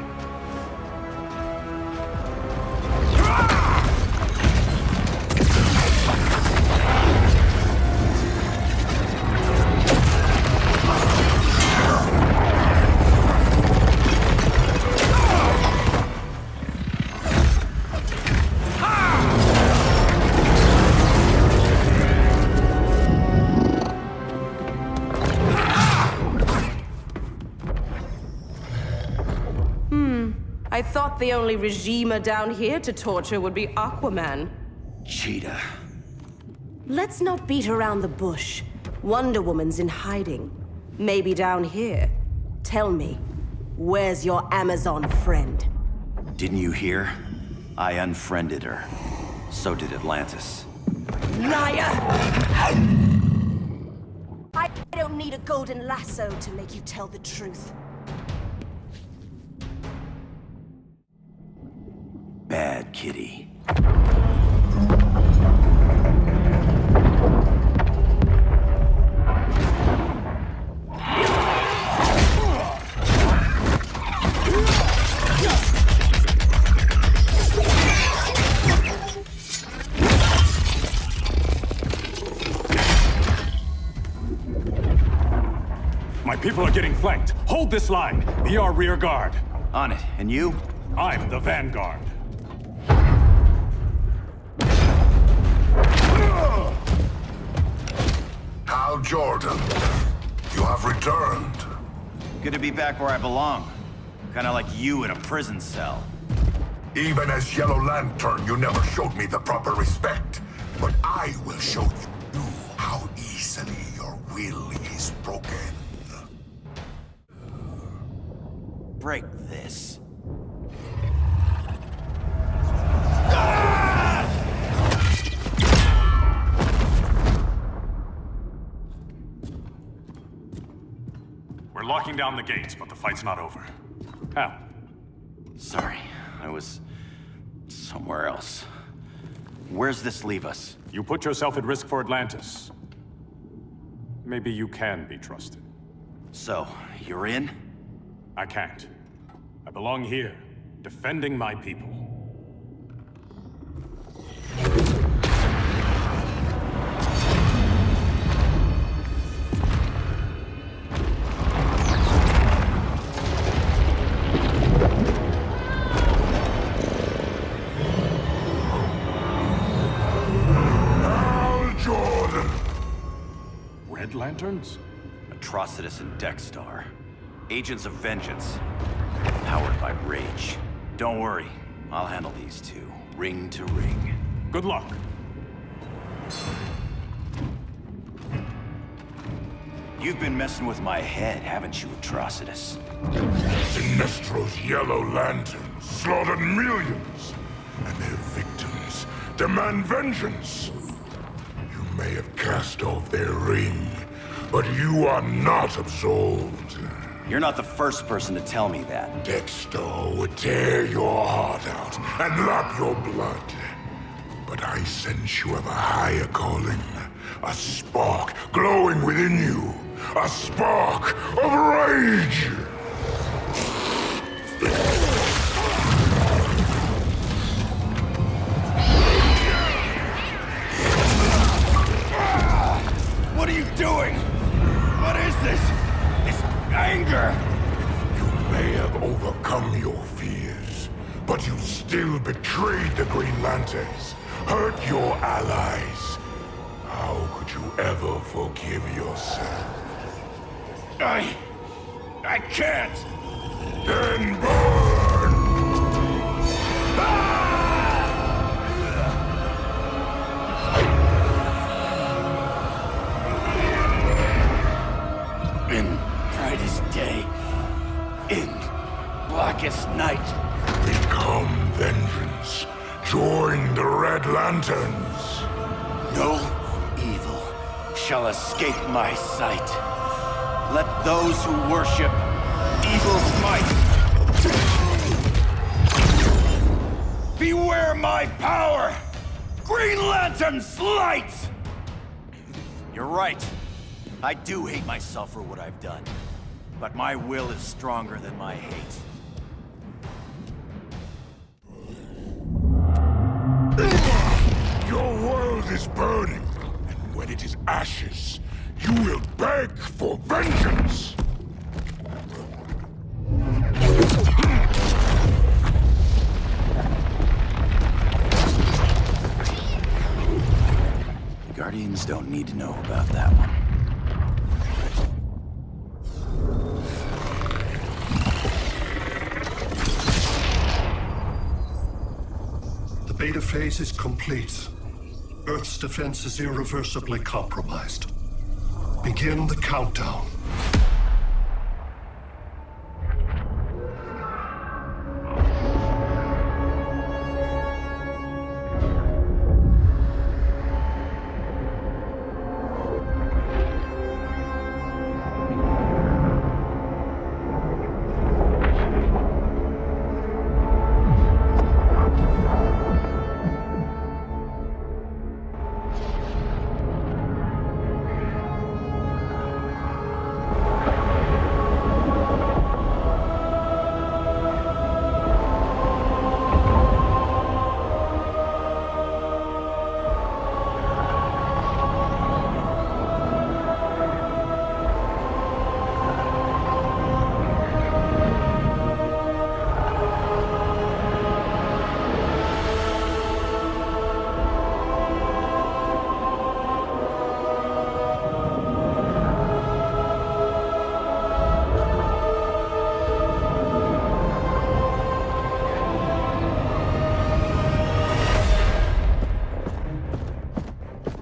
I thought the only regimer down here to torture would be Aquaman. Cheetah. Let's not beat around the bush. Wonder Woman's in hiding. Maybe down here. Tell me, where's your Amazon friend? Didn't you hear? I unfriended her. So did Atlantis. Liar! I don't need a golden lasso to make you tell the truth. Bad kitty. My people are getting flanked. Hold this line. Be our rear guard. On it. And you? I'm the vanguard. Hal Jordan, you have returned. Good to be back where I belong. Kinda like you in a prison cell. Even as Yellow Lantern, you never showed me the proper respect. But I will show you how easily your will is broken. Break this. We're locking down the gates, but the fight's not over. Hal. Sorry, I was somewhere else. Where's this leave us? You put yourself at risk for Atlantis. Maybe you can be trusted. So, you're in? I can't. I belong here, defending my people. Lanterns? Atrocitus and Dexstar. Agents of Vengeance. Powered by rage. Don't worry, I'll handle these two, ring to ring. Good luck. You've been messing with my head, haven't you, Atrocitus? Sinestro's Yellow Lanterns slaughtered millions, and their victims demand vengeance. You may have cast off their ring, but you are not absolved. You're not the first person to tell me that. Dexter would tear your heart out and lap your blood. But I sense you have a higher calling. A spark glowing within you. A spark of rage! What are you doing? What is this? It's anger! You may have overcome your fears, but you still betrayed the Green Lanterns, hurt your allies. How could you ever forgive yourself? I can't! Then burn! In brightest day, in blackest night. Become vengeance. Join the Red Lanterns. No evil shall escape my sight. Let those who worship evil's might beware my power! Green Lantern's light! You're right. I do hate myself for what I've done. But my will is stronger than my hate. Your world is burning, and when it is ashes, you will beg for vengeance! The Guardians don't need to know about that one. The beta phase is complete. Earth's defense is irreversibly compromised. Begin the countdown.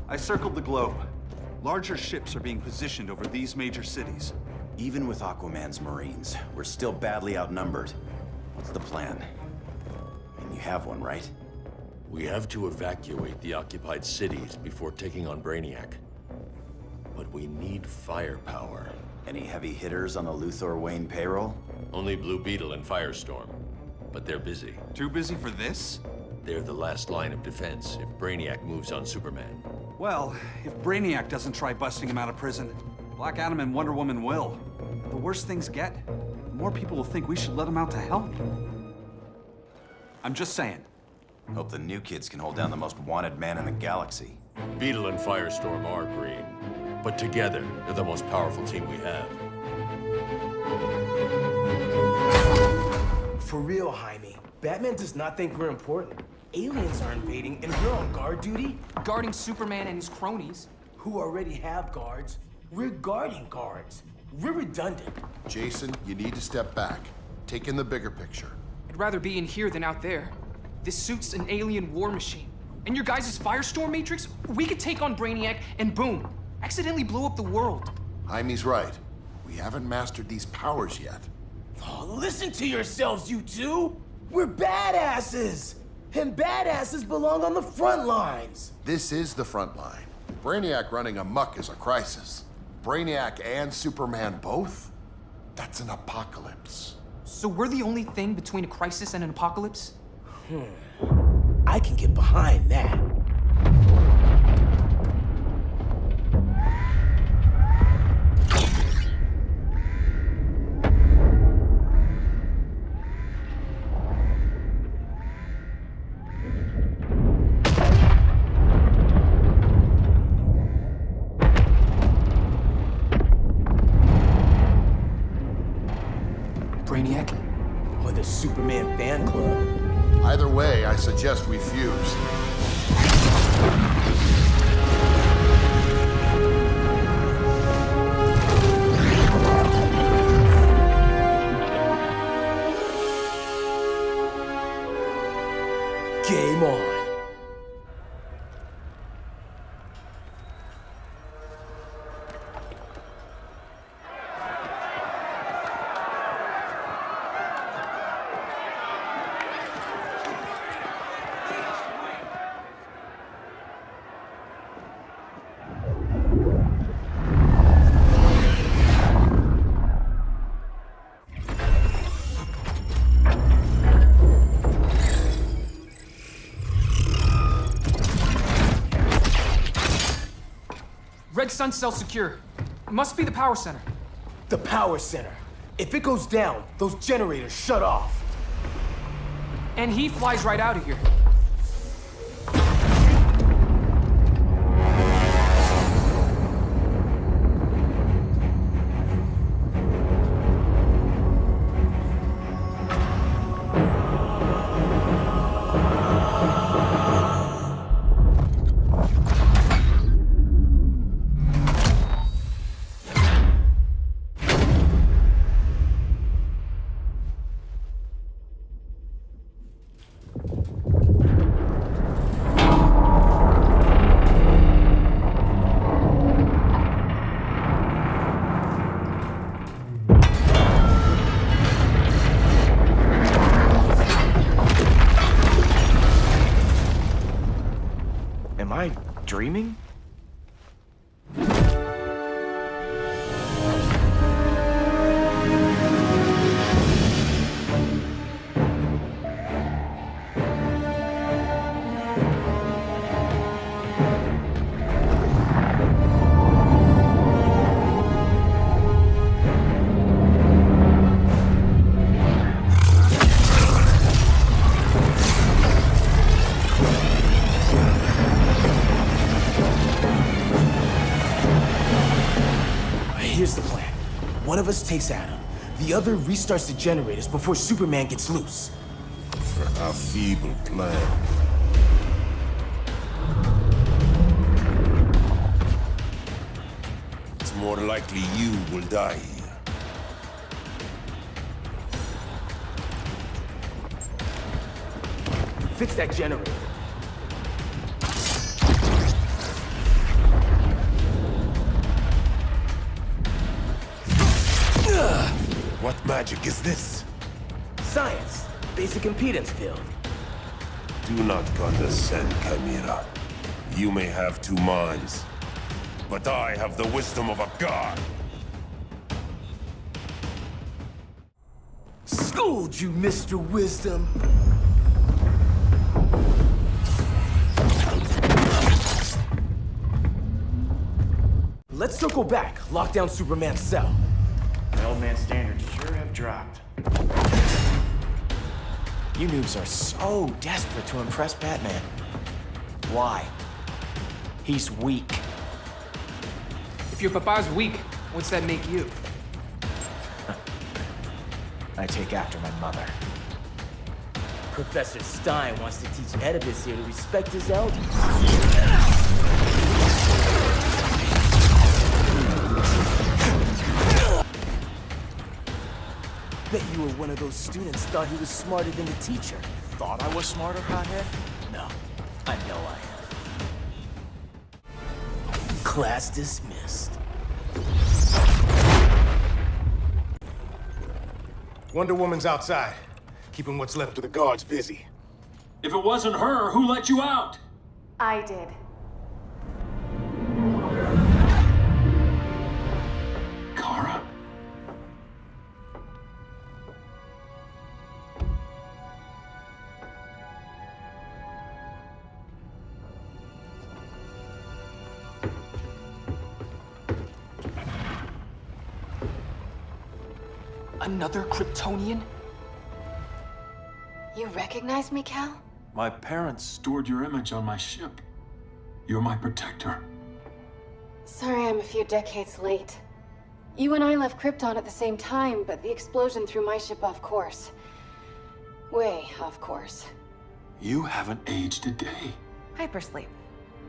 I circled the globe. Larger ships are being positioned over these major cities. Even with Aquaman's Marines, we're still badly outnumbered. What's the plan? And you have one, right? We have to evacuate the occupied cities before taking on Brainiac. But we need firepower. Any heavy hitters on the Luthor Wayne payroll? Only Blue Beetle and Firestorm. But they're busy. Too busy for this? They're the last line of defense if Brainiac moves on Superman. Well, if Brainiac doesn't try busting him out of prison, Black Adam and Wonder Woman will. The worse things get, the more people will think we should let him out to help. I'm just saying. Hope the new kids can hold down the most wanted man in the galaxy. Beetle and Firestorm are green, but together, they're the most powerful team we have. For real, Jaime. Batman does not think we're important. Aliens are invading, and we're on guard duty? Guarding Superman and his cronies. Who already have guards. We're guarding guards. We're redundant. Jason, you need to step back. Take in the bigger picture. I'd rather be in here than out there. This suit's an alien war machine. And your guys' Firestorm Matrix, we could take on Brainiac and boom, accidentally blow up the world. Jaime's right. We haven't mastered these powers yet. Oh, listen to yourselves, you two! We're badasses! And badasses belong on the front lines! This is the front line. Brainiac running amok is a crisis. Brainiac and Superman both? That's an apocalypse. So we're the only thing between a crisis and an apocalypse? I can get behind that. Brainiac? Or the Superman fan club? Either way, I suggest we fuse. Game on. Red Sun cell secure. It must be the power center. The power center. If it goes down, those generators shut off. And he flies right out of here. Am I dreaming? Here's the plan. One of us takes Adam. The other restarts the generators before Superman gets loose. A feeble plan. It's more likely you will die here. Fix that generator. What magic is this? Science. Basic impedance field. Do not condescend, Chimera. You may have two minds, but I have the wisdom of a god. Schooled you, Mr. Wisdom. Let's circle back, lock down Superman's cell. The old man's standards sure have dropped. You noobs are so desperate to impress Batman. Why? He's weak. If your papa's weak, what's that make you? I take after my mother. Professor Stein wants to teach Oedipus here to respect his elders. Bet you were one of those students thought he was smarter than the teacher. Thought I was smarter, hothead? No, I know I am. Class dismissed. Wonder Woman's outside, keeping what's left of the guards busy. If it wasn't her, who let you out? I did. Kara? Another Kryptonian? You recognize me, Cal? My parents stored your image on my ship. You're my protector. Sorry I'm a few decades late. You and I left Krypton at the same time, but the explosion threw my ship off course. Way off course. You haven't aged a day. Hypersleep.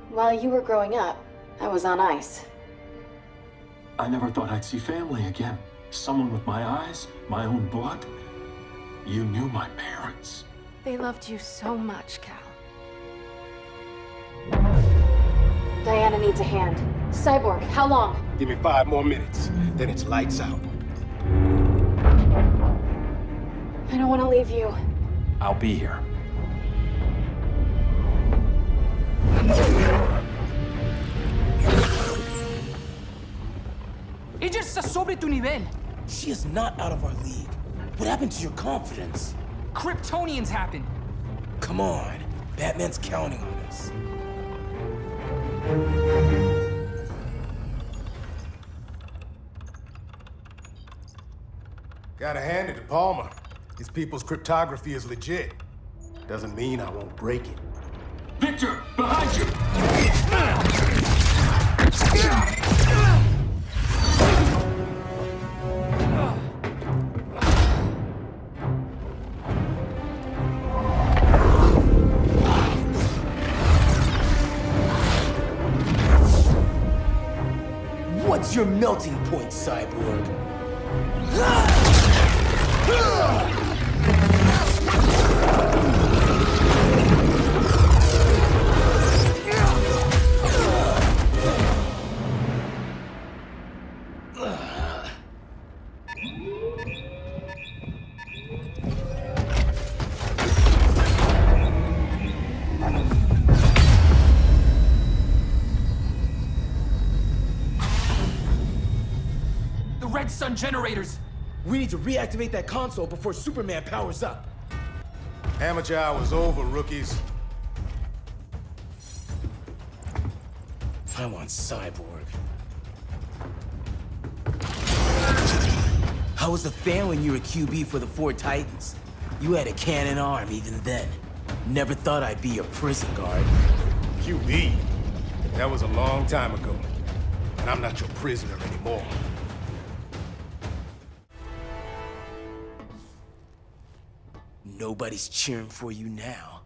While you were growing up, I was on ice. I never thought I'd see family again. Someone with my eyes, my own blood. You knew my parents. They loved you so much, Cal. Diana needs a hand. Cyborg, how long? Give me 5 more minutes, then it's lights out. I don't want to leave you. I'll be here. Ella está sobre tu nivel. She is not out of our league. What happened to your confidence? Kryptonians happen. Come on. Batman's counting on us. Gotta hand it to Palmer. His people's cryptography is legit. Doesn't mean I won't break it. Victor, behind you! What's your melting point, Cyborg? Red Sun generators! We need to reactivate that console before Superman powers up. Amateur hour's over, rookies. I want Cyborg. How was the fan when you were QB for the 4 Titans? You had a cannon arm even then. Never thought I'd be your prison guard. QB? That was a long time ago. And I'm not your prisoner anymore. Nobody's cheering for you now.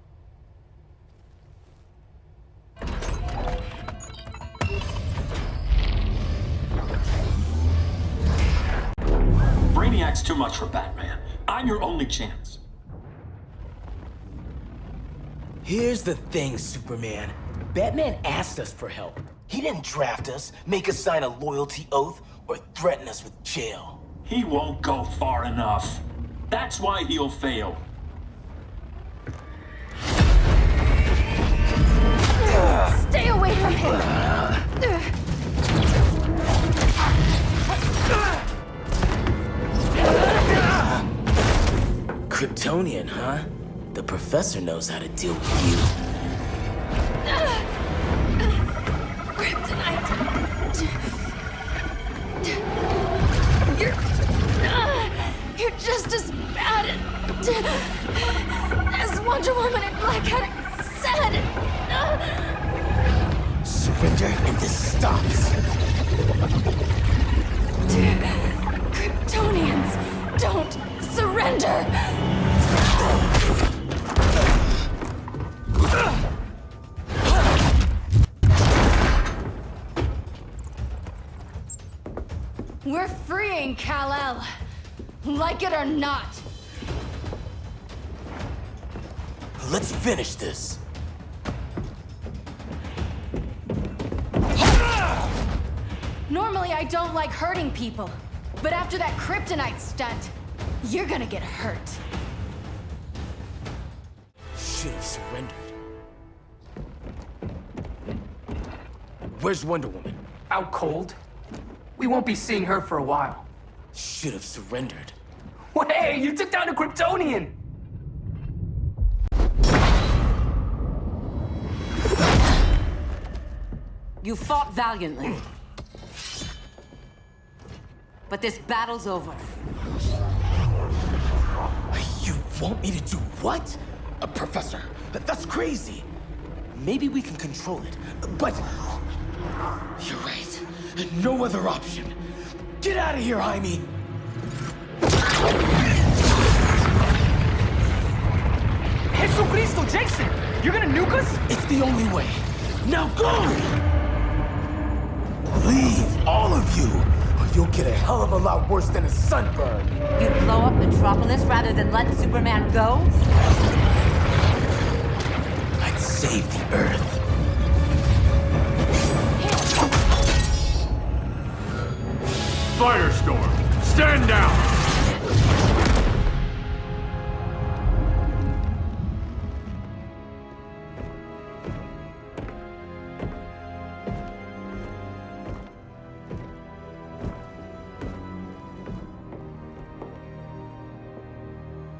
Brainiac's too much for Batman. I'm your only chance. Here's the thing, Superman. Batman asked us for help. He didn't draft us, make us sign a loyalty oath, or threaten us with jail. He won't go far enough. That's why he'll fail. Stay away from him! Kryptonian, huh? The professor knows how to deal with you. Kryptonite! You're just as bad as Wonder Woman and Black Cat said! Surrender and this stops. Kryptonians, don't surrender! We're freeing Kal-El. Like it or not. Let's finish this. Normally, I don't like hurting people. But after that kryptonite stunt, you're gonna get hurt. Should have surrendered. Where's Wonder Woman? Out cold? We won't be seeing her for a while. Should have surrendered. Hey, you took down a Kryptonian! You fought valiantly. But this battle's over. You want me to do what? Professor, that's crazy. Maybe we can control it, but... You're right. No other option. Get out of here, Jaime! Jesucristo, Jason! You're gonna nuke us? It's the only way. Now go! Leave, all of you, or you'll get a hell of a lot worse than a sunburn. You'd blow up Metropolis rather than let Superman go? I'd save the Earth. Firestorm, stand down!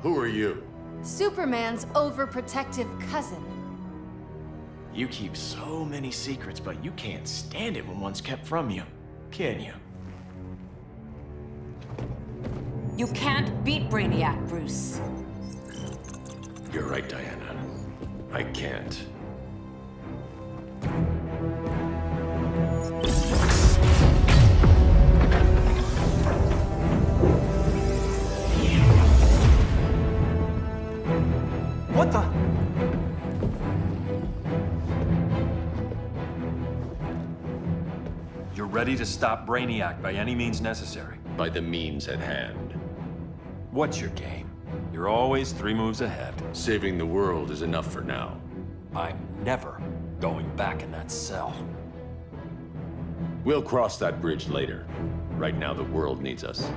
Who are you? Superman's overprotective cousin. You keep so many secrets, but you can't stand it when one's kept from you, can you? You can't beat Brainiac, Bruce. You're right, Diana. I can't. What the? You're ready to stop Brainiac by any means necessary. By the means at hand. What's your game? You're always 3 moves ahead. Saving the world is enough for now. I'm never going back in that cell. We'll cross that bridge later. Right now, the world needs us.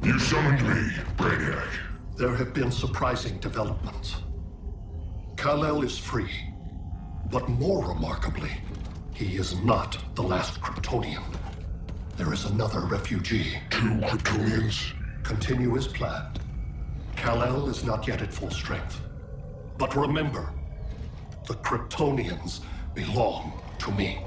You summoned me, Brainiac. There have been surprising developments. Kal-El is free, but more remarkably, he is not the last Kryptonian. There is another refugee. 2 Kryptonians? Continue as planned. Kal-El is not yet at full strength. But remember, the Kryptonians belong to me.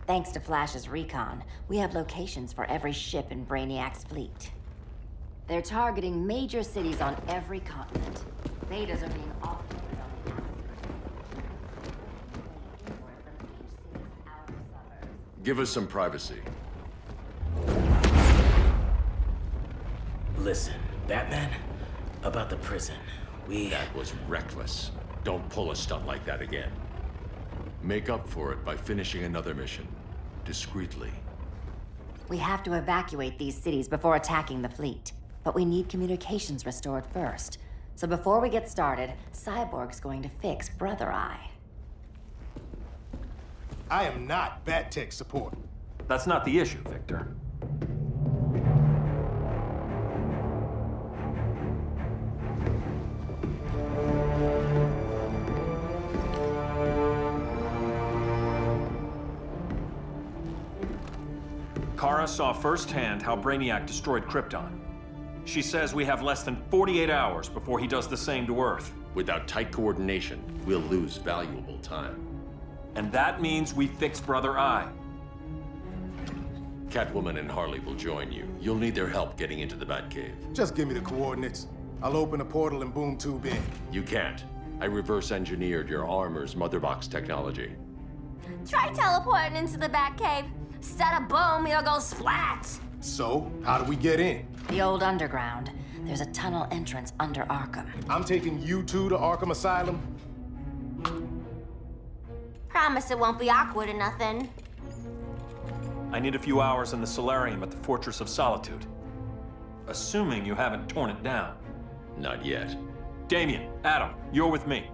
Thanks to Flash's recon, we have locations for every ship in Brainiac's fleet. They're targeting major cities on every continent. Betas are being offloaded on the Give us some privacy. Listen, Batman, about the prison, That was reckless. Don't pull a stunt like that again. Make up for it by finishing another mission. Discreetly. We have to evacuate these cities before attacking the fleet. But we need communications restored first. So before we get started, Cyborg's going to fix Brother Eye. I am not Bat Tech support. That's not the issue, Victor. Kara saw firsthand how Brainiac destroyed Krypton. She says we have less than 48 hours before he does the same to Earth. Without tight coordination, we'll lose valuable time. And that means we fix Brother Eye. Catwoman and Harley will join you. You'll need their help getting into the Batcave. Just give me the coordinates. I'll open a portal and boom tube in. You can't. I reverse engineered your armor's motherbox technology. Try teleporting into the Batcave. Instead of boom, you'll go splat. So, how do we get in? The old underground. There's a tunnel entrance under Arkham. I'm taking you two to Arkham Asylum? Promise it won't be awkward or nothing. I need a few hours in the solarium at the Fortress of Solitude. Assuming you haven't torn it down. Not yet. Damien, Adam, you're with me.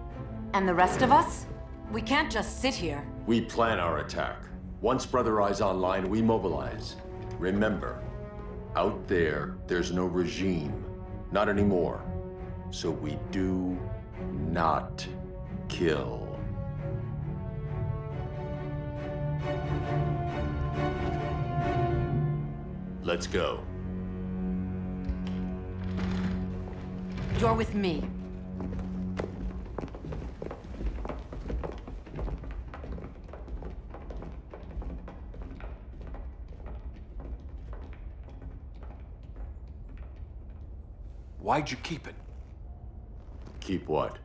And the rest of us? We can't just sit here. We plan our attack. Once Brother Eye's online, we mobilize. Remember, out there's no regime. Not anymore. So we do not kill. Let's go. You're with me. Why'd you keep it? Keep what?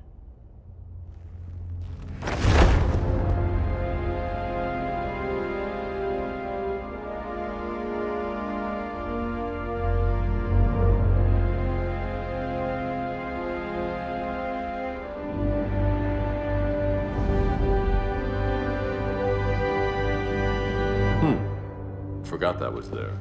Forgot that was there.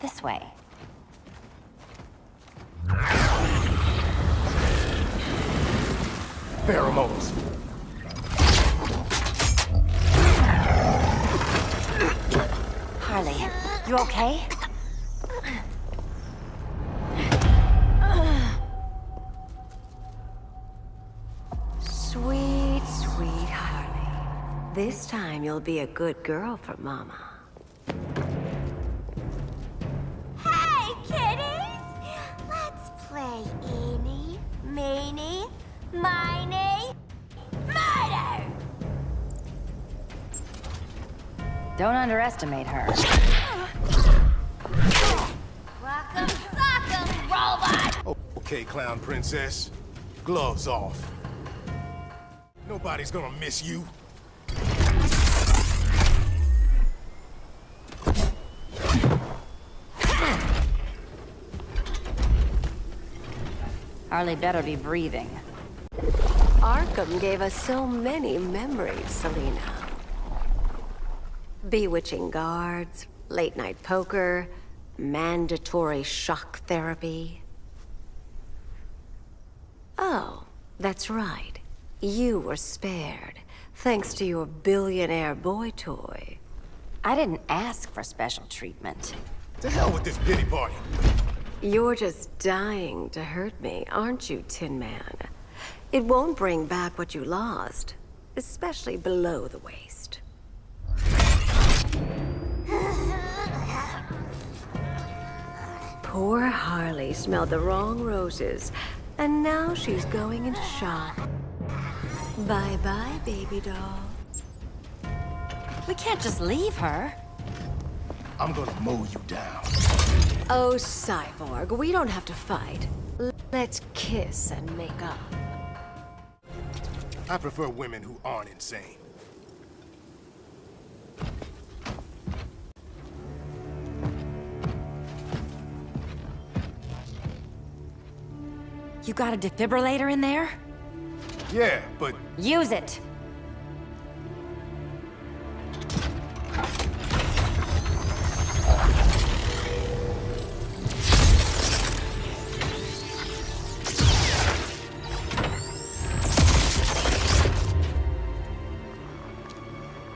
This way. Pheromones. Harley, you okay? Sweet, sweet Harley. This time you'll be a good girl for Mama. Hey, kiddies! Let's play eeny, meeny, miny, murder! Don't underestimate her. Rock'em sock'em, robot! Okay, clown princess. Gloves off. Nobody's gonna miss you. Harley better be breathing. Arkham gave us so many memories, Selina. Bewitching guards, late-night poker, mandatory shock therapy. Oh, that's right. You were spared, thanks to your billionaire boy toy. I didn't ask for special treatment. To hell with this pity party. You're just dying to hurt me, aren't you, Tin Man? It won't bring back what you lost, especially below the waist. Poor Harley smelled the wrong roses, and now she's going into shock. Bye-bye, baby doll. We can't just leave her. I'm gonna mow you down. Oh, Cyborg, we don't have to fight. Let's kiss and make up. I prefer women who aren't insane. You got a defibrillator in there? Yeah, but... Use it!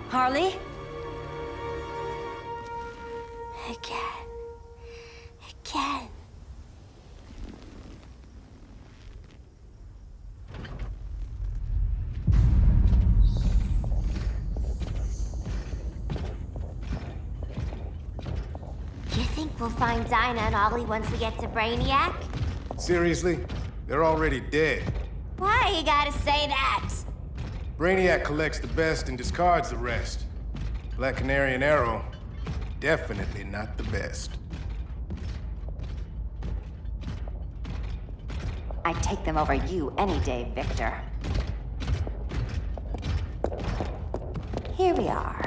Harley? Again. Again. You think we'll find Dinah and Ollie once we get to Brainiac? Seriously? They're already dead. Why you gotta say that? Brainiac collects the best and discards the rest. Black Canary and Arrow, definitely not the best. I'd take them over you any day, Victor. Here we are.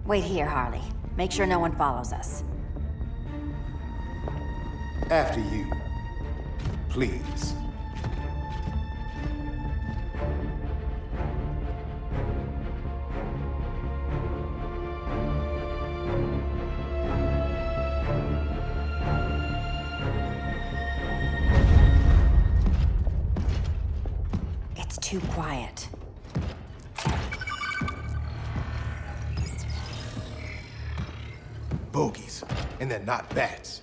Wait here, Harley. Make sure no one follows us. After you. Please. It's too quiet. Bogies. And they're not bats.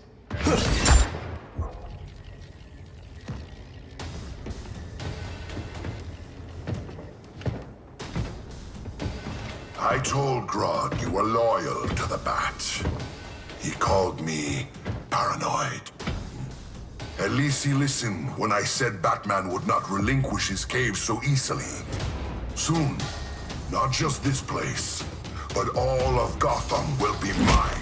I told Grodd you were loyal to the Bat. He called me paranoid. At least he listened when I said Batman would not relinquish his cave so easily. Soon, not just this place, but all of Gotham will be mine.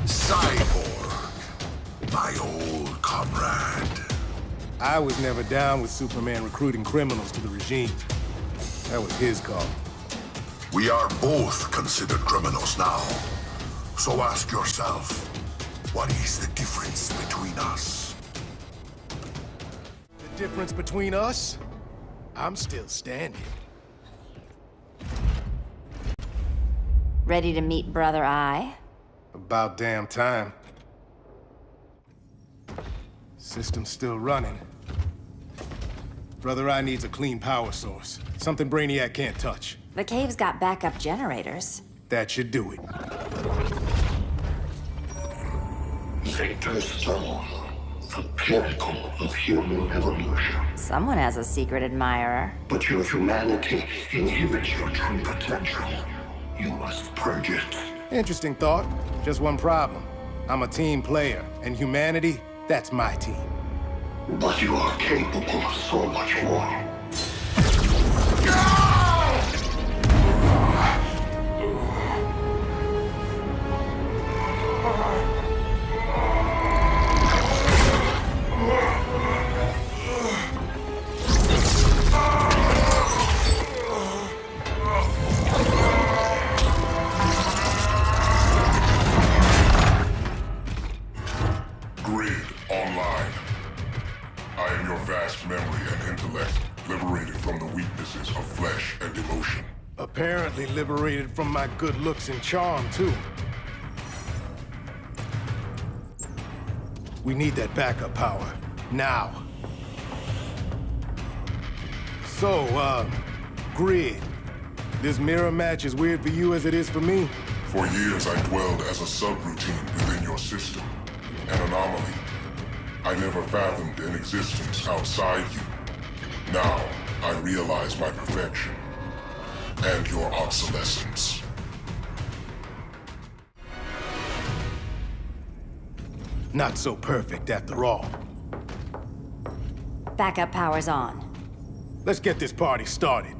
Cyborg, my old comrade. I was never down with Superman recruiting criminals to the regime. That was his call. We are both considered criminals now. So ask yourself, what is the difference between us? The difference between us? I'm still standing. Ready to meet Brother Eye? About damn time. System's still running. Brother Eye needs a clean power source. Something Brainiac can't touch. The cave's got backup generators. That should do it. Victor's Stone, the pinnacle of human evolution. Someone has a secret admirer. But your humanity inhibits your true potential. You must purge it. Interesting thought. Just one problem. I'm a team player, and humanity, that's my team. But you are capable of so much more. Apparently liberated from my good looks and charm, too. We need that backup power. Now. So, Grid. This mirror match as weird for you as it is for me? For years, I dwelled as a subroutine within your system. An anomaly. I never fathomed an existence outside you. Now, I realize my perfection. And your obsolescence. Not so perfect after all. Backup power's on. Let's get this party started.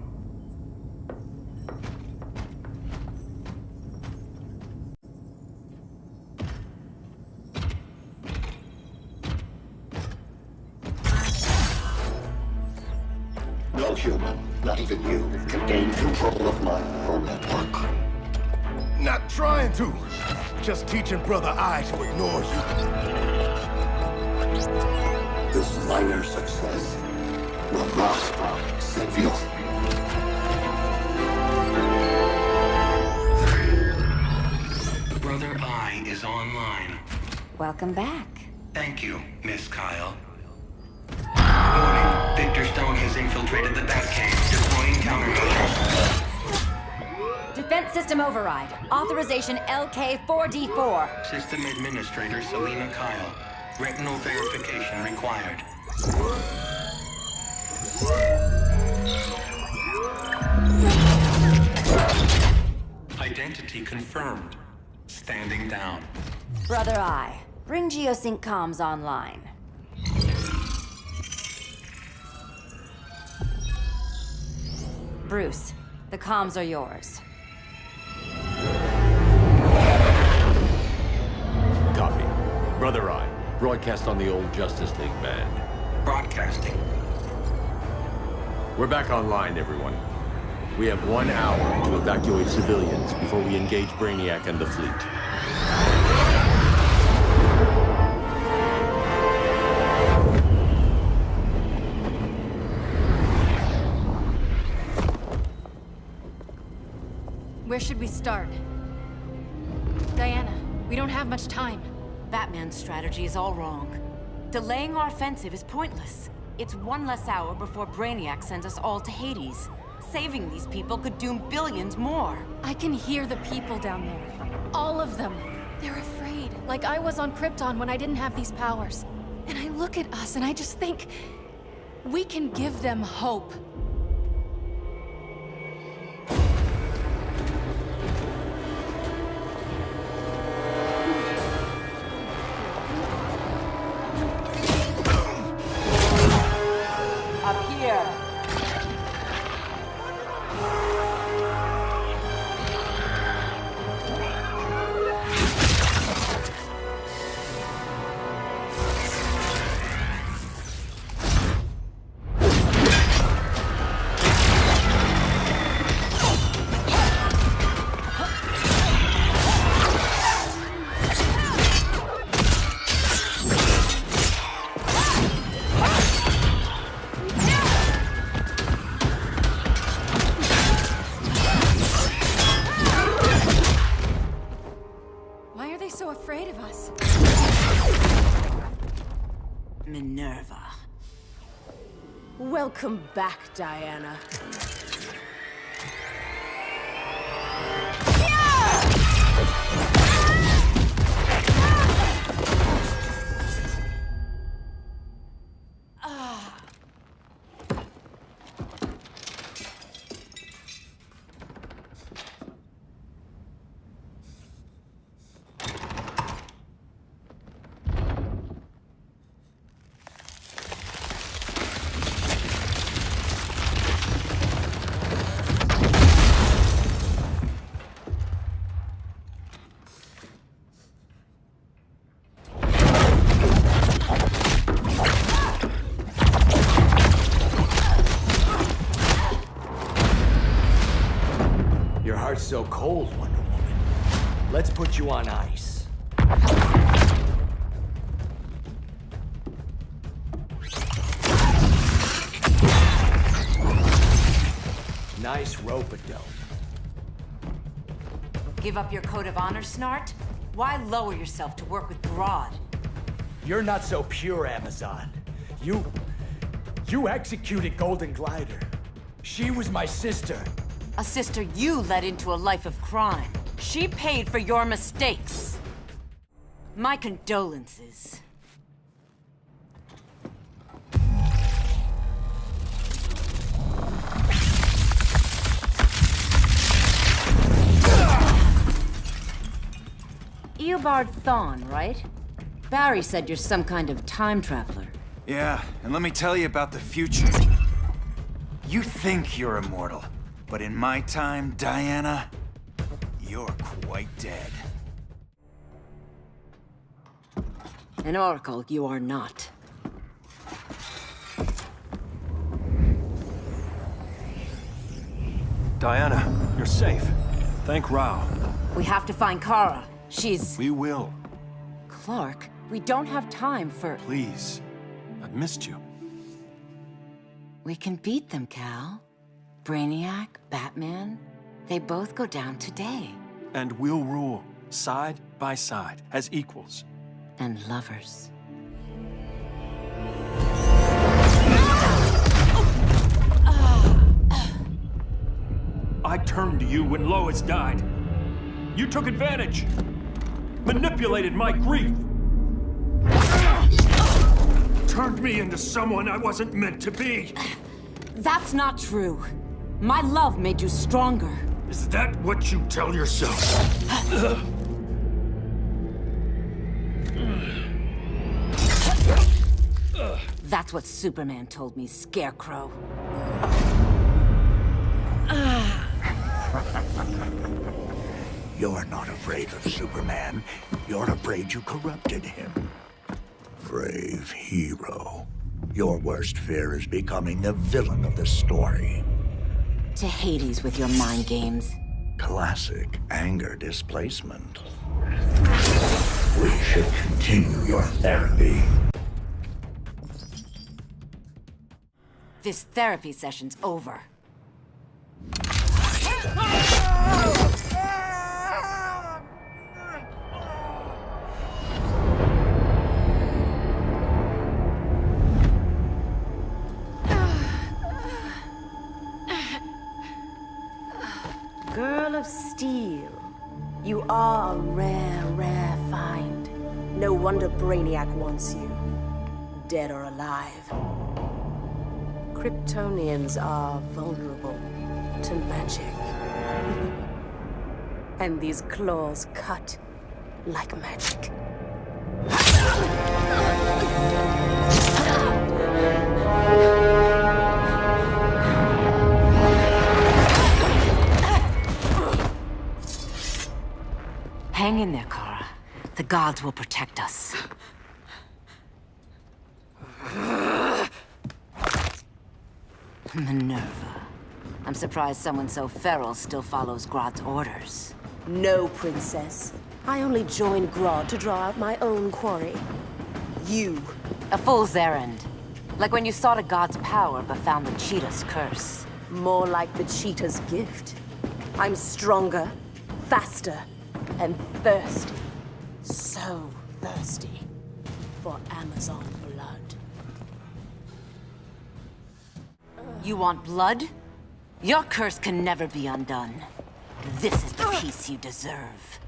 No human, not even you, can gain control of my neural network. Not trying to. Just teaching Brother Eye to ignore you. This minor success will not save you. Brother Eye is online. Welcome back. Thank you, Miss Kyle. Warning, Victor Stone has infiltrated the Batcave, deploying countermeasures. Defense system override. Authorization LK4D4. System Administrator Selena Kyle. Retinal verification required. Identity confirmed. Standing down. Brother Eye, bring Geosync comms online. Bruce, the comms are yours. Copy. Brother Eye, broadcast on the old Justice League band. Broadcasting. We're back online, everyone. We have 1 hour to evacuate civilians before we engage Brainiac and the fleet. Where should we start? Diana, we don't have much time. Batman's strategy is all wrong. Delaying our offensive is pointless. It's 1 less hour before Brainiac sends us all to Hades. Saving these people could doom billions more. I can hear the people down there. All of them. They're afraid, like I was on Krypton when I didn't have these powers. And I look at us and I just think, we can give them hope. Up here. Why are they so afraid of us? Minerva. Welcome back, Diana. Your heart's so cold, Wonder Woman. Let's put you on ice. Nice rope-a-dope. Give up your code of honor, Snart? Why lower yourself to work with Grodd? You're not so pure, Amazon. You executed Golden Glider. She was my sister. A sister you led into a life of crime. She paid for your mistakes. My condolences. Eobard Thawne, right? Barry said you're some kind of time traveler. Yeah, and let me tell you about the future. You think you're immortal, but in my time, Diana, you're quite dead. An oracle, you are not. Diana, you're safe. Thank Rao. We have to find Kara. She's... We will. Clark, we don't have time for... Please. I've missed you. We can beat them, Cal. Brainiac, Batman, they both go down today. And we'll rule, side by side, as equals. And lovers. I turned to you when Lois died. You took advantage. Manipulated my grief. Turned me into someone I wasn't meant to be. That's not true. My love made you stronger. Is that what you tell yourself? That's what Superman told me, Scarecrow. You're not afraid of Superman. You're afraid you corrupted him. Brave hero. Your worst fear is becoming the villain of the story. To Hades with your mind games. Classic anger displacement. We should continue your therapy. This therapy session's over. Girl of Steel, you are a rare, rare find. No wonder Brainiac wants you, dead or alive. Kryptonians are vulnerable to magic. And these claws cut like magic. Hang in there, Kara. The gods will protect us. Minerva. I'm surprised someone so feral still follows Grodd's orders. No, princess. I only joined Grodd to draw out my own quarry. You. A fool's errand. Like when you sought a god's power but found the cheetah's curse. More like the cheetah's gift. I'm stronger, faster, and thirsty. So thirsty for Amazon blood. You want blood? Your curse can never be undone. This is the peace you deserve.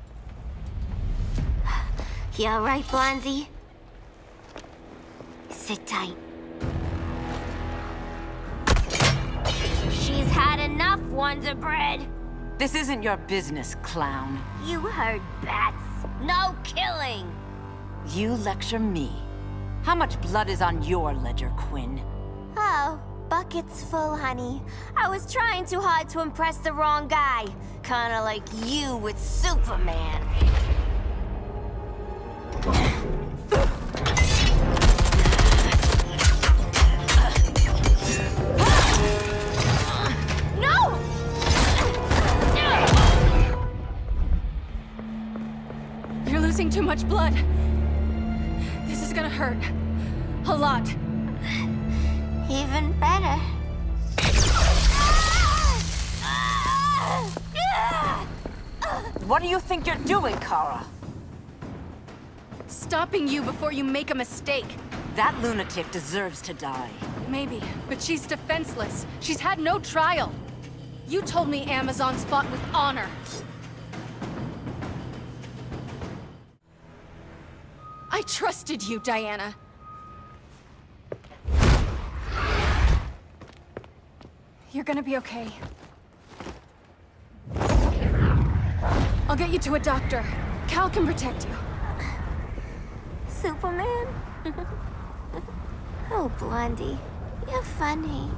You all right, Blondie? Sit tight. She's had enough, Wonder Bread. This isn't your business, clown. You heard bats. No killing. You lecture me. How much blood is on your ledger, Quinn? Oh, buckets full, honey. I was trying too hard to impress the wrong guy. Kinda like you with Superman. No! You're losing too much blood. This is gonna hurt. A lot. Even better. What do you think you're doing, Kara? Stopping you before you make a mistake. That lunatic deserves to die. Maybe, but she's defenseless. She's had no trial. You told me Amazons fought with honor. I trusted you, Diana. You're gonna be okay. I'll get you to a doctor. Cal can protect you. Superman? Oh, Blondie, you're funny.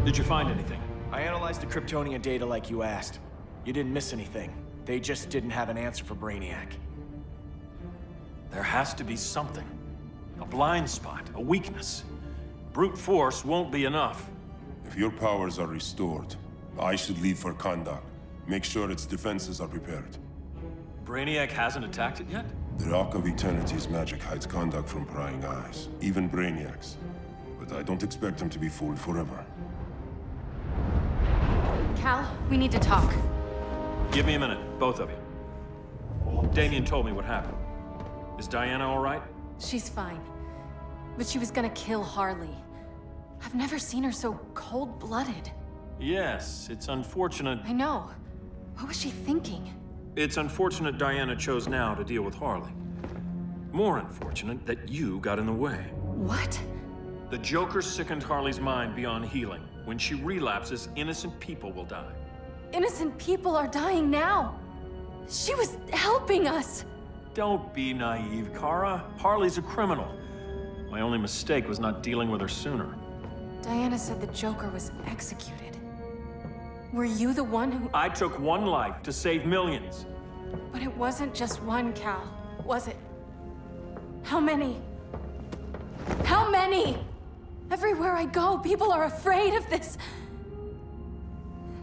Did you find anything? I analyzed the Kryptonian data like you asked. You didn't miss anything. They just didn't have an answer for Brainiac. There has to be something. A blind spot, a weakness. Brute force won't be enough. If your powers are restored, I should leave for Kahndaq. Make sure its defenses are prepared. Brainiac hasn't attacked it yet? The Rock of Eternity's magic hides Kahndaq from prying eyes, even Brainiac's. But I don't expect him to be fooled forever. Cal, we need to talk. Give me a minute, both of you. Damien told me what happened. Is Diana all right? She's fine. But she was gonna kill Harley. I've never seen her so cold-blooded. Yes, it's unfortunate. I know. What was she thinking? It's unfortunate Diana chose now to deal with Harley. More unfortunate that you got in the way. What? The Joker sickened Harley's mind beyond healing. When she relapses, innocent people will die. Innocent people are dying now. She was helping us. Don't be naive, Kara. Harley's a criminal. My only mistake was not dealing with her sooner. Diana said the Joker was executed. Were you the one who... I took one life to save millions. But it wasn't just one, Cal, was it? How many? How many? Everywhere I go, people are afraid of this.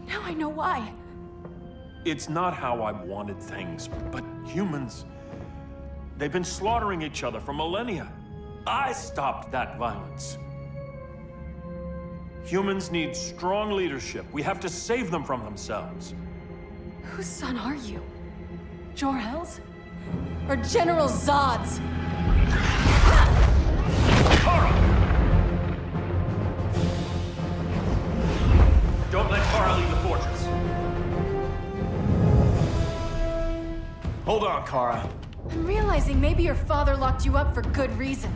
Now I know why. It's not how I wanted things, but humans... They've been slaughtering each other for millennia. I stopped that violence. Humans need strong leadership. We have to save them from themselves. Whose son are you? Jor-El's? Or General Zod's? Don't let Kara leave the fortress. Hold on, Kara. I'm realizing maybe your father locked you up for good reason.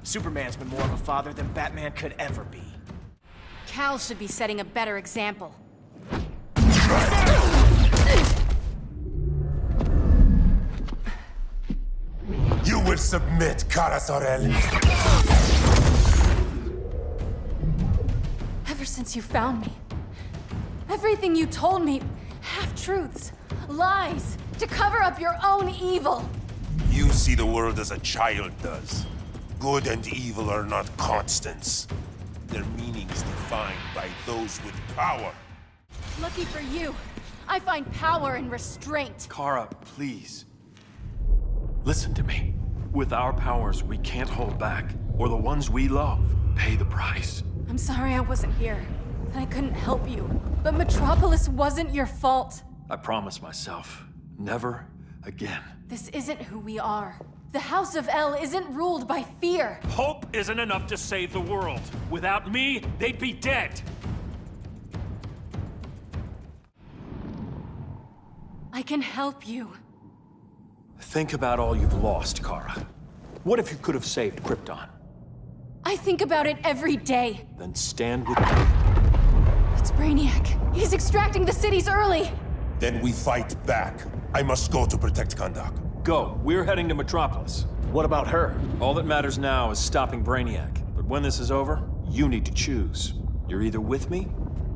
Superman's been more of a father than Batman could ever be. Cal should be setting a better example. You will submit, Kara Zor-El. Ever since you found me, everything you told me, half-truths, lies, to cover up your own evil. You see the world as a child does. Good and evil are not constants. Their meanings defined by those with power. Lucky for you, I find power in restraint. Kara, please. Listen to me. With our powers, we can't hold back, or the ones we love pay the price. I'm sorry I wasn't here, that I couldn't help you. But Metropolis wasn't your fault. I promise myself, never again. This isn't who we are. The House of El isn't ruled by fear. Hope isn't enough to save the world. Without me, they'd be dead. I can help you. Think about all you've lost, Kara. What if you could have saved Krypton? I think about it every day. Then stand with me. It's Brainiac. He's extracting the cities early. Then we fight back. I must go to protect Kahndaq. Go. We're heading to Metropolis. What about her? All that matters now is stopping Brainiac. But when this is over, you need to choose. You're either with me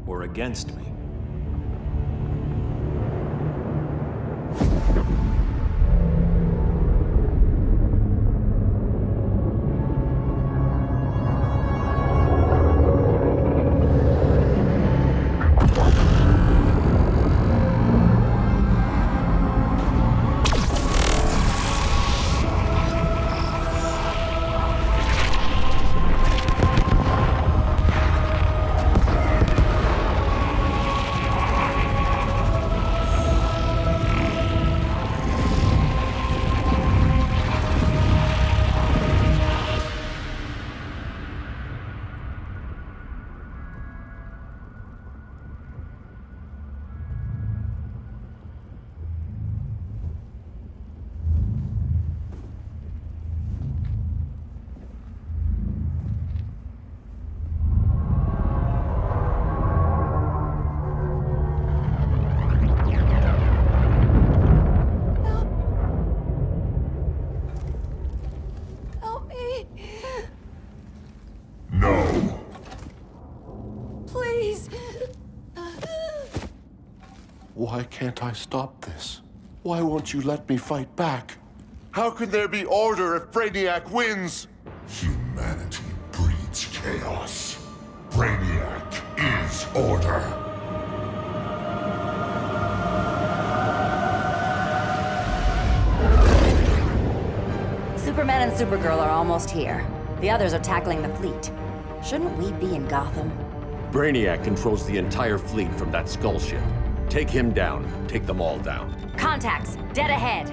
or against me. Why can't I stop this? Why won't you let me fight back? How can there be order if Brainiac wins? Humanity breeds chaos. Brainiac is order. Superman and Supergirl are almost here. The others are tackling the fleet. Shouldn't we be in Gotham? Brainiac controls the entire fleet from that skull ship. Take him down. Take them all down. Contacts, dead ahead.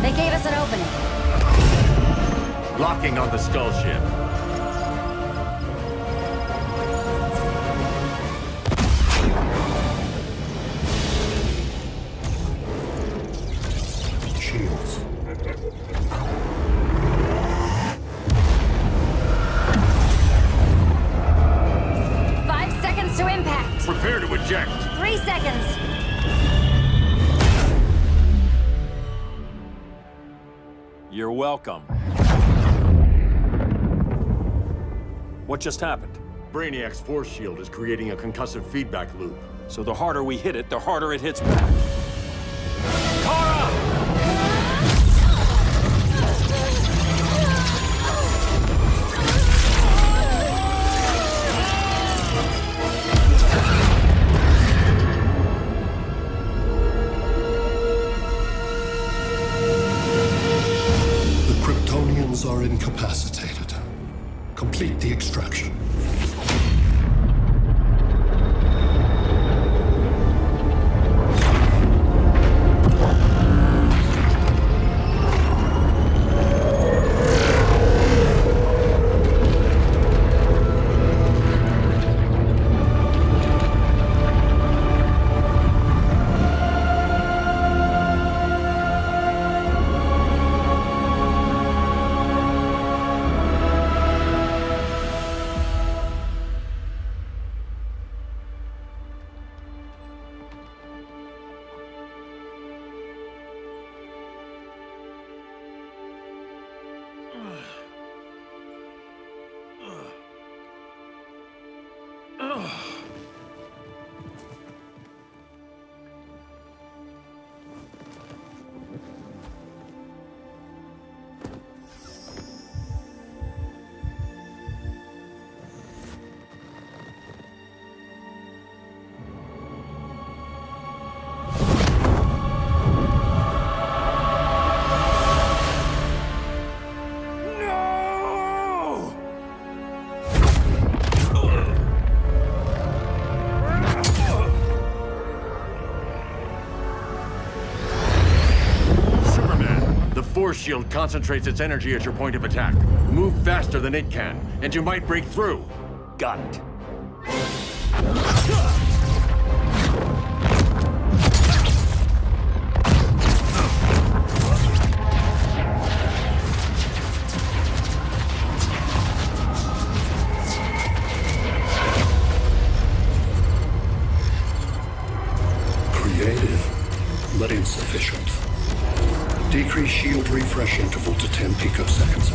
They gave us an opening. Locking on the skull ship. Shields. Five seconds to impact. Prepare to eject. 3 seconds. You're welcome. What just happened? Brainiac's force shield is creating a concussive feedback loop. So the harder we hit it, the harder it hits back. Kara! The Kryptonians are incapacitated. Complete the extraction. Force shield concentrates its energy at your point of attack. Move faster than it can, and you might break through. Got it. Creative, but insufficient. Decrease shield refresh interval to 10 picoseconds.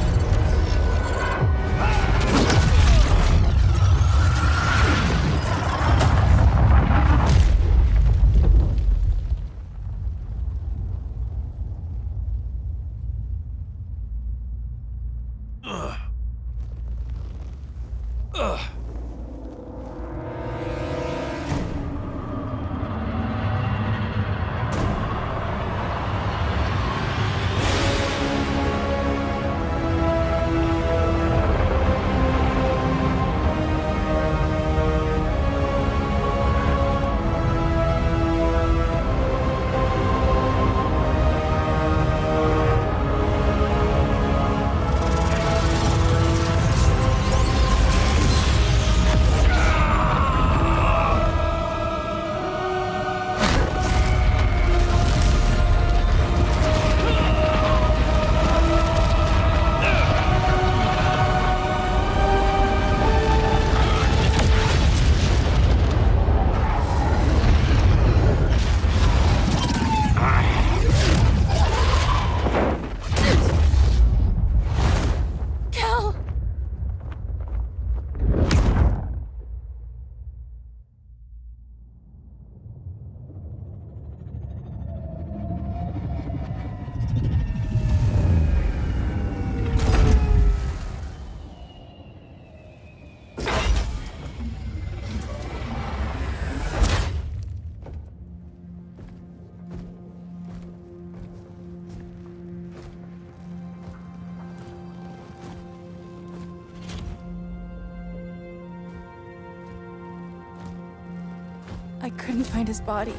I couldn't find his body.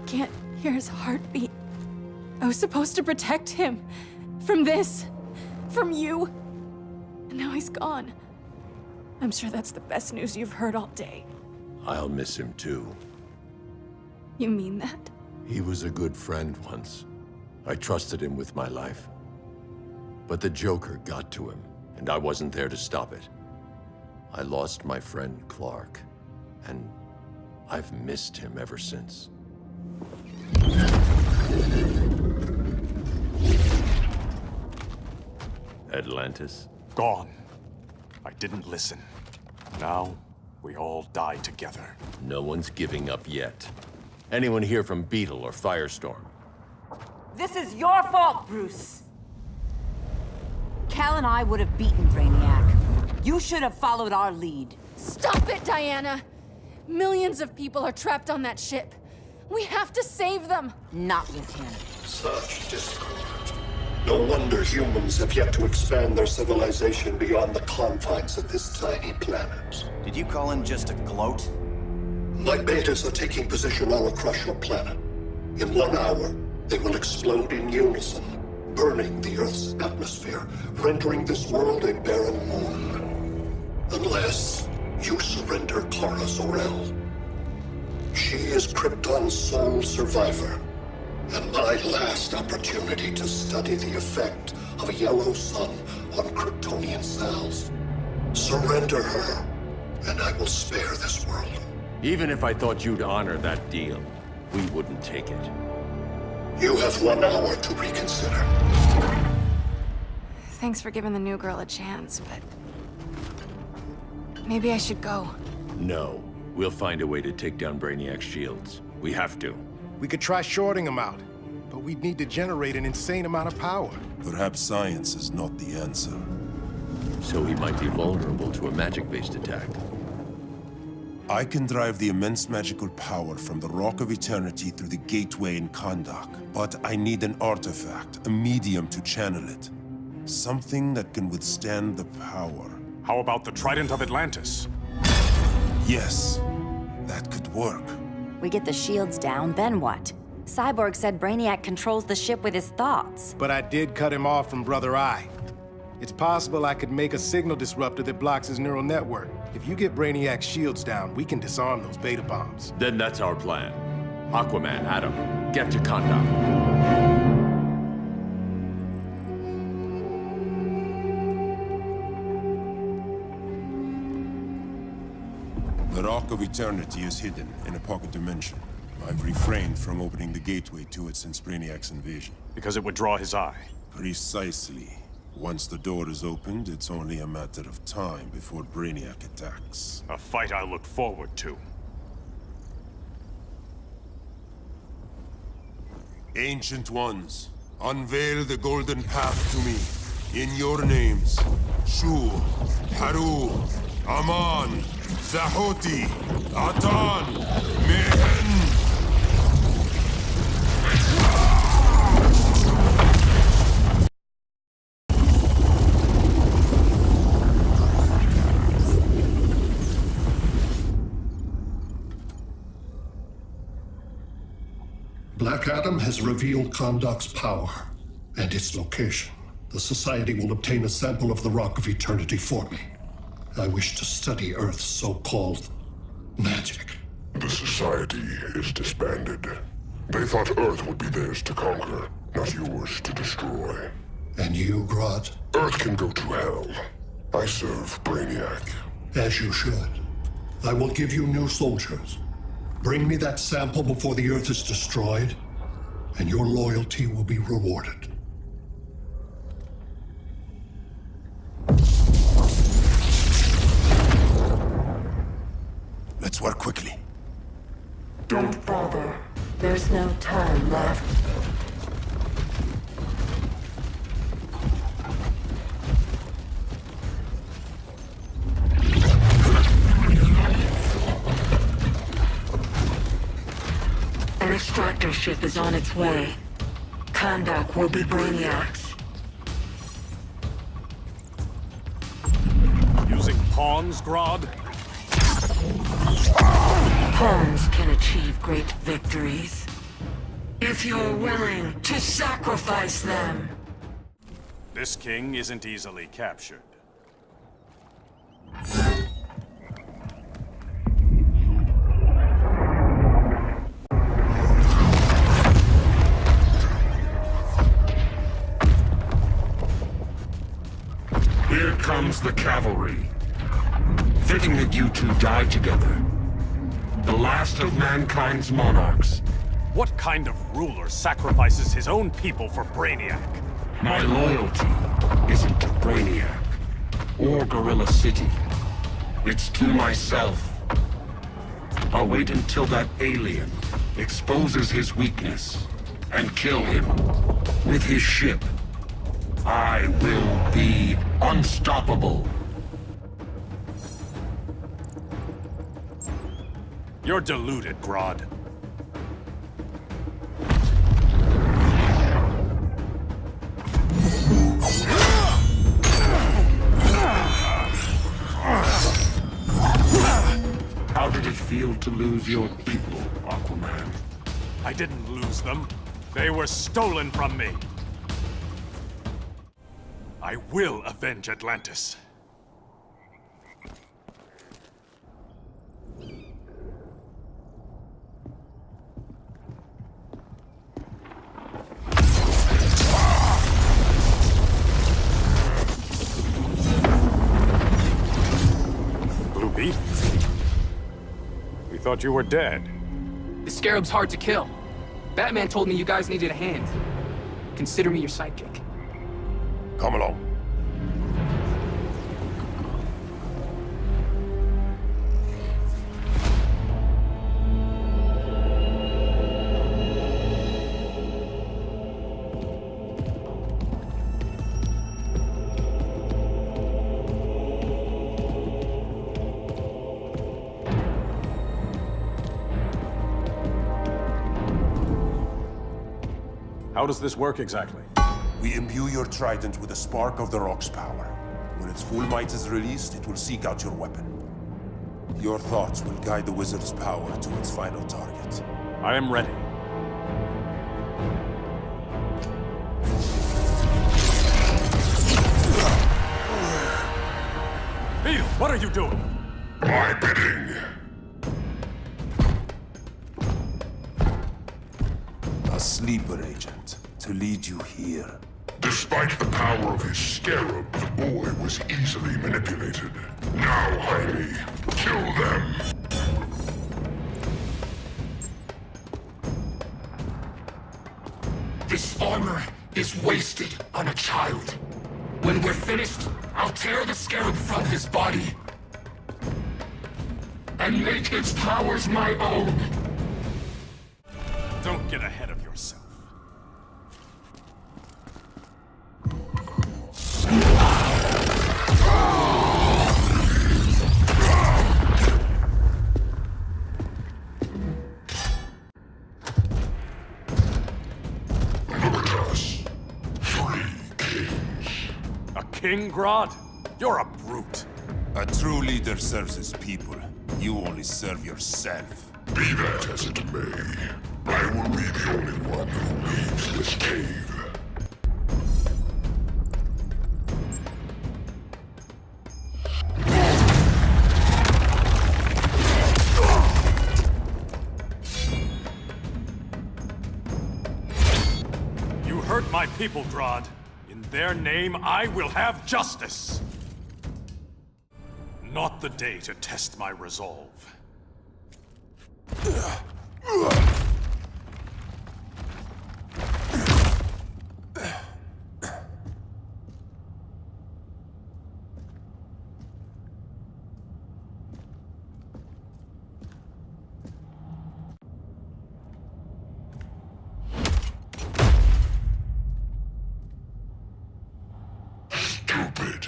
Can't hear his heartbeat. I was supposed to protect him. From this. From you. And now he's gone. I'm sure that's the best news you've heard all day. I'll miss him too. You mean that? He was a good friend once. I trusted him with my life. But the Joker got to him, and I wasn't there to stop it. I lost my friend Clark, and I've missed him ever since. Atlantis? Gone. I didn't listen. Now, we all die together. No one's giving up yet. Anyone here from Beetle or Firestorm? This is your fault, Bruce. Cal and I would have beaten Brainiac. You should have followed our lead. Stop it, Diana! Millions of people are trapped on that ship. We have to save them! Not with him. Such discord. No wonder humans have yet to expand their civilization beyond the confines of this tiny planet. Did you call in just to gloat? My betas are taking position all across your planet. In 1 hour, they will explode in unison, burning the Earth's atmosphere, rendering this world a barren moon. Unless you surrender Clara Zor-El. She is Krypton's sole survivor, and my last opportunity to study the effect of a yellow sun on Kryptonian cells. Surrender her, and I will spare this world. Even if I thought you'd honor that deal, we wouldn't take it. You have 1 hour to reconsider. Thanks for giving the new girl a chance, but... maybe I should go. No. We'll find a way to take down Brainiac's shields. We have to. We could try shorting him out, but we'd need to generate an insane amount of power. Perhaps science is not the answer. So he might be vulnerable to a magic-based attack. I can drive the immense magical power from the Rock of Eternity through the gateway in Kahndaq, but I need an artifact, a medium to channel it. Something that can withstand the power. How about the Trident of Atlantis? Yes, that could work. We get the shields down, then what? Cyborg said Brainiac controls the ship with his thoughts. But I did cut him off from Brother Eye. It's possible I could make a signal disruptor that blocks his neural network. If you get Brainiac's shields down, we can disarm those beta bombs. Then that's our plan. Aquaman, Adam, get to Kahndaq. The Rock of Eternity is hidden in a pocket dimension. I've refrained from opening the gateway to it since Brainiac's invasion. Because it would draw his eye. Precisely. Once the door is opened, it's only a matter of time before Brainiac attacks. A fight I look forward to. Ancient Ones, unveil the golden path to me. In your names, Shu, Haru, Aman, Zahoti, Atan, Mehen! Black Adam has revealed Kahndaq's power and its location. The Society will obtain a sample of the Rock of Eternity for me. I wish to study Earth's so-called magic. The Society is disbanded. They thought Earth would be theirs to conquer, not yours to destroy. And you, Grodd? Earth can go to hell. I serve Brainiac. As you should. I will give you new soldiers. Bring me that sample before the Earth is destroyed, and your loyalty will be rewarded. Let's work quickly. Don't bother. There's no time left. An extractor ship is on its way. Kahndaq will be Brainiac's. Using pawns, Grodd? Pawns can achieve great victories if you're willing to sacrifice them. This king isn't easily captured. Here comes the cavalry. Fitting that you two die together. The last of mankind's monarchs. What kind of ruler sacrifices his own people for Brainiac? My loyalty isn't to Brainiac or Gorilla City. It's to myself. I'll wait until that alien exposes his weakness and kill him with his ship. I will be unstoppable. You're deluded, Grodd. How did it feel to lose your people, Aquaman? I didn't lose them. They were stolen from me. I will avenge Atlantis. Blue Beetle? We thought you were dead. The Scarab's hard to kill. Batman told me you guys needed a hand. Consider me your sidekick. Come along. How does this work exactly? We imbue your trident with a spark of the rock's power. When its full might is released, it will seek out your weapon. Your thoughts will guide the wizard's power to its final target. I am ready. Beetle, what are you doing? My bidding. A sleeper agent to lead you here. Despite the power of his scarab, the boy was easily manipulated. Now, Jaime, kill them! This armor is wasted on a child. When we're finished, I'll tear the scarab from his body and make its powers my own. Don't get ahead of yourself. King Grodd? You're a brute. A true leader serves his people. You only serve yourself. Be that as it may, I will be the only one who leaves this cave. You hurt my people, Grodd. In their name, I will have justice! Not the day to test my resolve. Stupid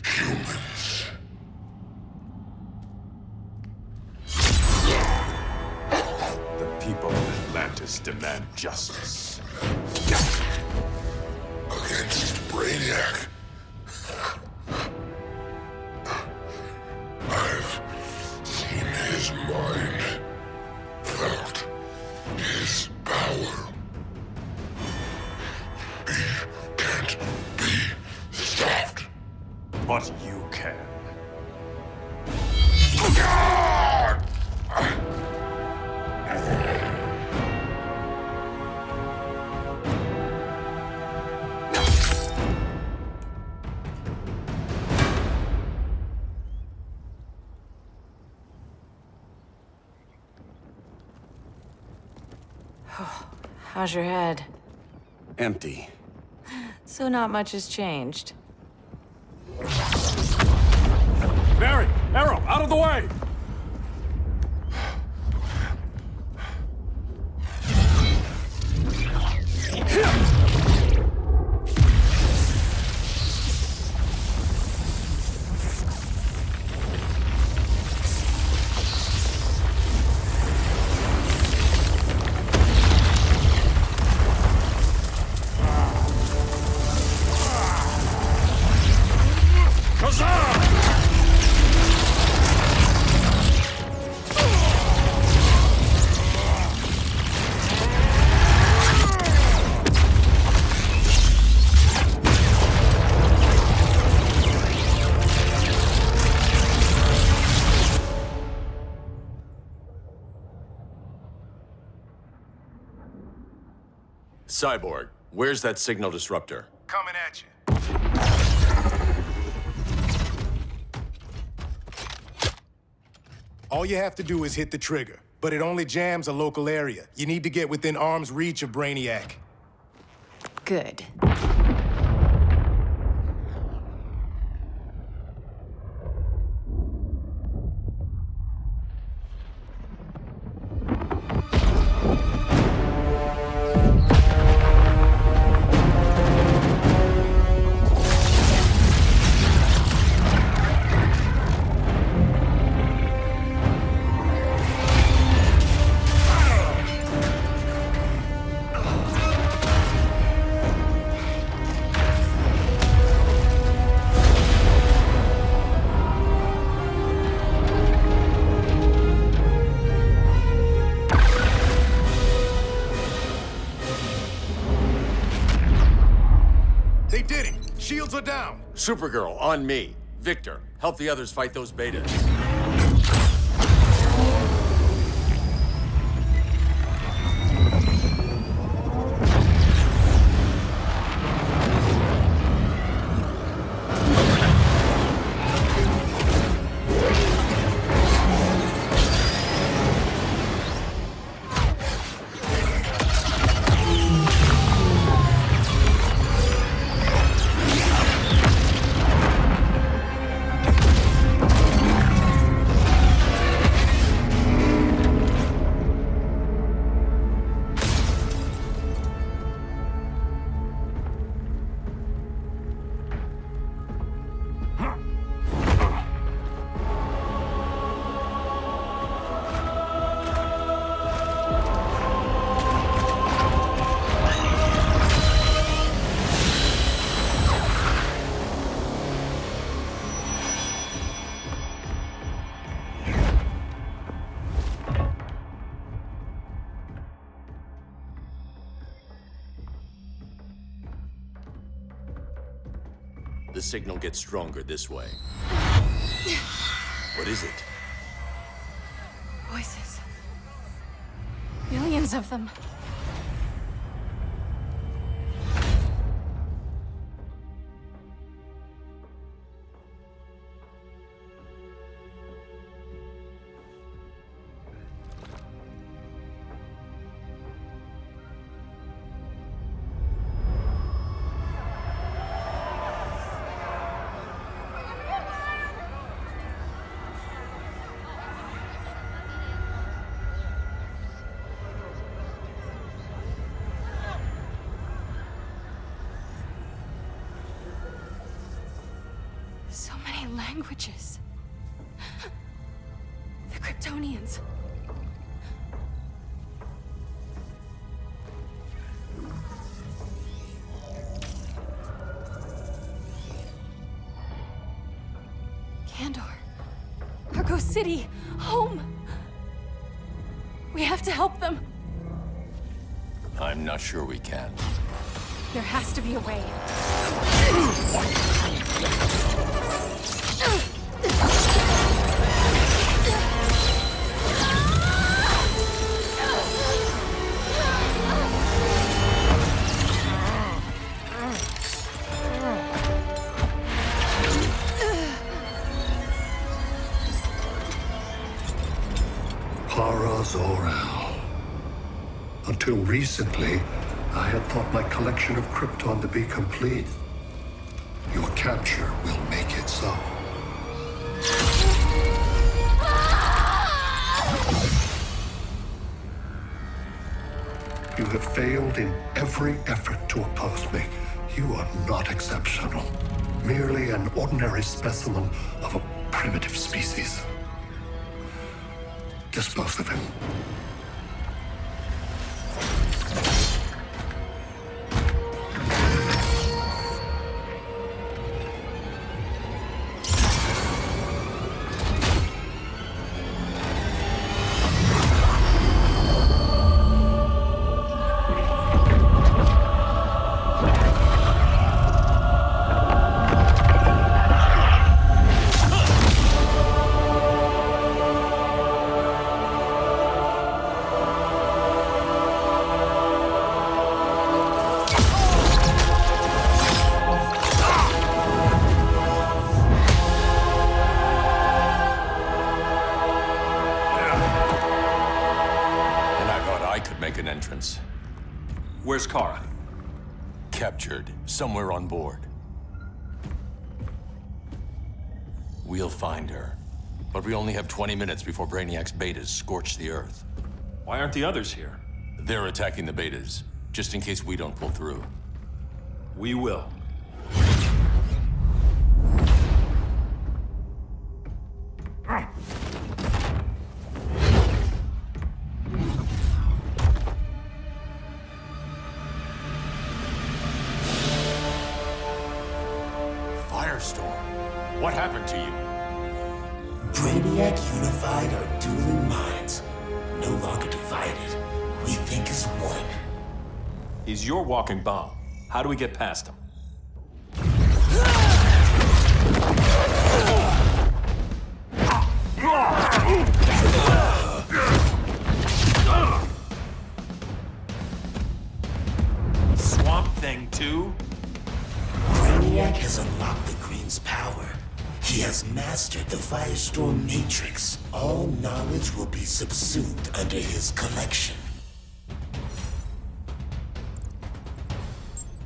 humans. The people of Atlantis demand justice. Against Brainiac. I've seen his mind. but you can. How's your head? Empty. So not much has changed. Barry! Arrow! Out of the way! Cyborg, where's that signal disruptor? Coming at you. All you have to do is hit the trigger, but it only jams a local area. You need to get within arm's reach of Brainiac. Good. They did it! Shields are down! Supergirl, on me. Victor, help the others fight those betas. The signal gets stronger this way. What is it? Voices. Millions of them. So many languages. The Kryptonians. Kandor. Argo City. Home. We have to help them. I'm not sure we can. There has to be a way. Zor-El. Until recently, I had thought my collection of Krypton to be complete. Your capture will make it so. You have failed in every effort to oppose me. You are not exceptional. Merely an ordinary specimen of a primitive species. Dispose of him. Where's Kara? Captured, somewhere on board. We'll find her. But we only have 20 minutes before Brainiac's betas scorch the Earth. Why aren't the others here? They're attacking the betas, just in case we don't pull through. We will. Firestorm, what happened to you? Brainiac unified our dueling minds. No longer divided. We think as one. He's your walking bomb. How do we get past him? Swamp Thing 2? Brainiac has unlocked the Green's power. He has mastered the Firestorm Matrix. All knowledge will be subsumed under his collection.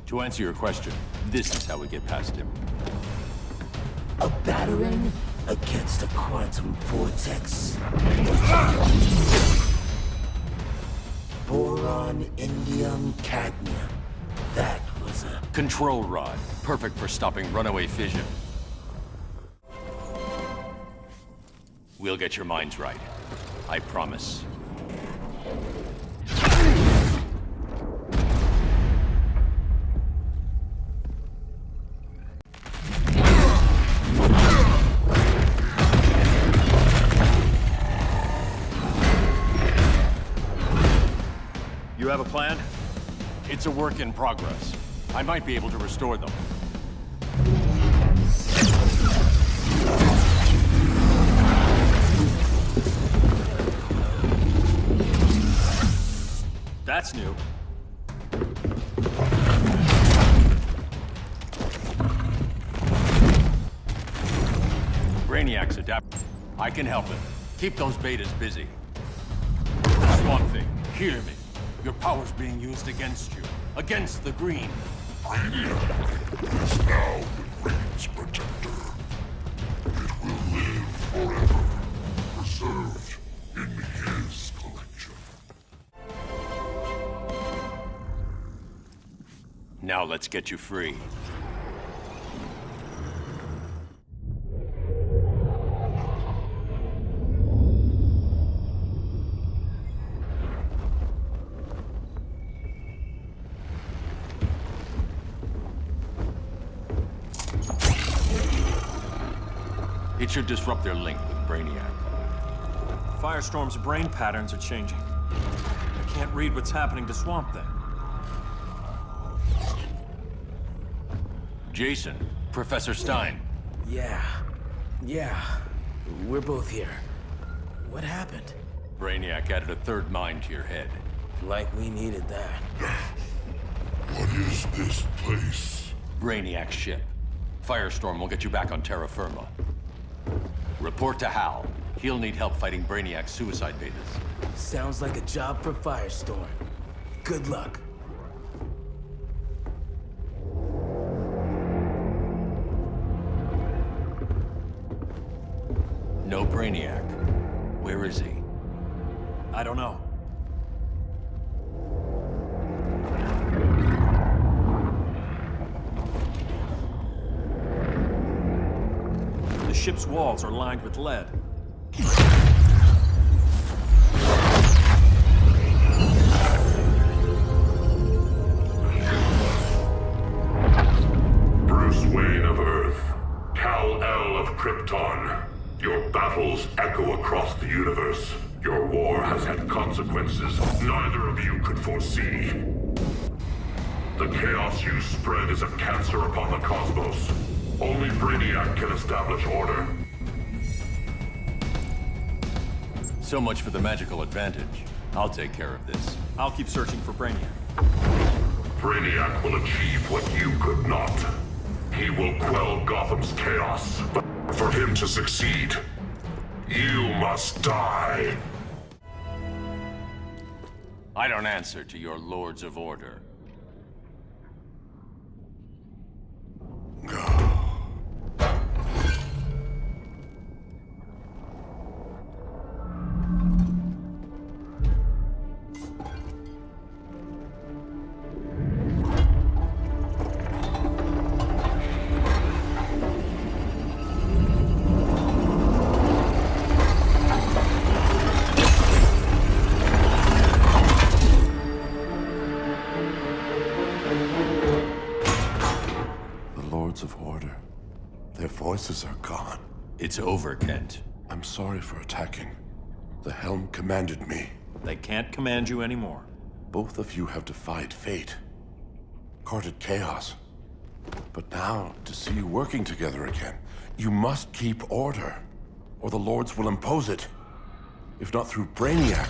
To answer your question, this is how we get past him. A battering against a quantum vortex. Boron, indium, cadmium. That was a... Control rod, perfect for stopping runaway fission. We'll get your minds right. I promise. You have a plan? It's a work in progress. I might be able to restore them. That's new. Brainiac's adapt. I can help him. Keep those betas busy. Swamp Thing, hear me. Your power's being used against you. Against the Green. Brainiac is now the Green's protector. It will live forever, preserved in his collection. Now let's get you free. It should disrupt their link with Brainiac. Firestorm's brain patterns are changing. I can't read what's happening to Swamp Thing. Jason, Professor Stein. Yeah. We're both here. What happened? Brainiac added a third mind to your head. Like we needed that. What is this place? Brainiac's ship. Firestorm will get you back on terra firma. Report to Hal. He'll need help fighting Brainiac's suicide betas. Sounds like a job for Firestorm. Good luck. No Brainiac. Where is he? I don't know. The ship's walls are lined with lead. Bruce Wayne of Earth, Kal-El of Krypton. Your battles echo across the universe. Your war has had consequences neither of you could foresee. The chaos you spread is a cancer upon the cosmos. Only Brainiac can establish order. So much for the magical advantage. I'll take care of this. I'll keep searching for Brainiac. Brainiac will achieve what you could not. He will quell Gotham's chaos. But for him to succeed, you must die. I don't answer to your Lords of Order. Of order. Their voices are gone. It's over, Kent. I'm sorry for attacking. The Helm commanded me. They can't command you anymore. Both of you have defied fate, courted chaos. But now, to see you working together again, you must keep order, or the Lords will impose it. If not through Brainiac.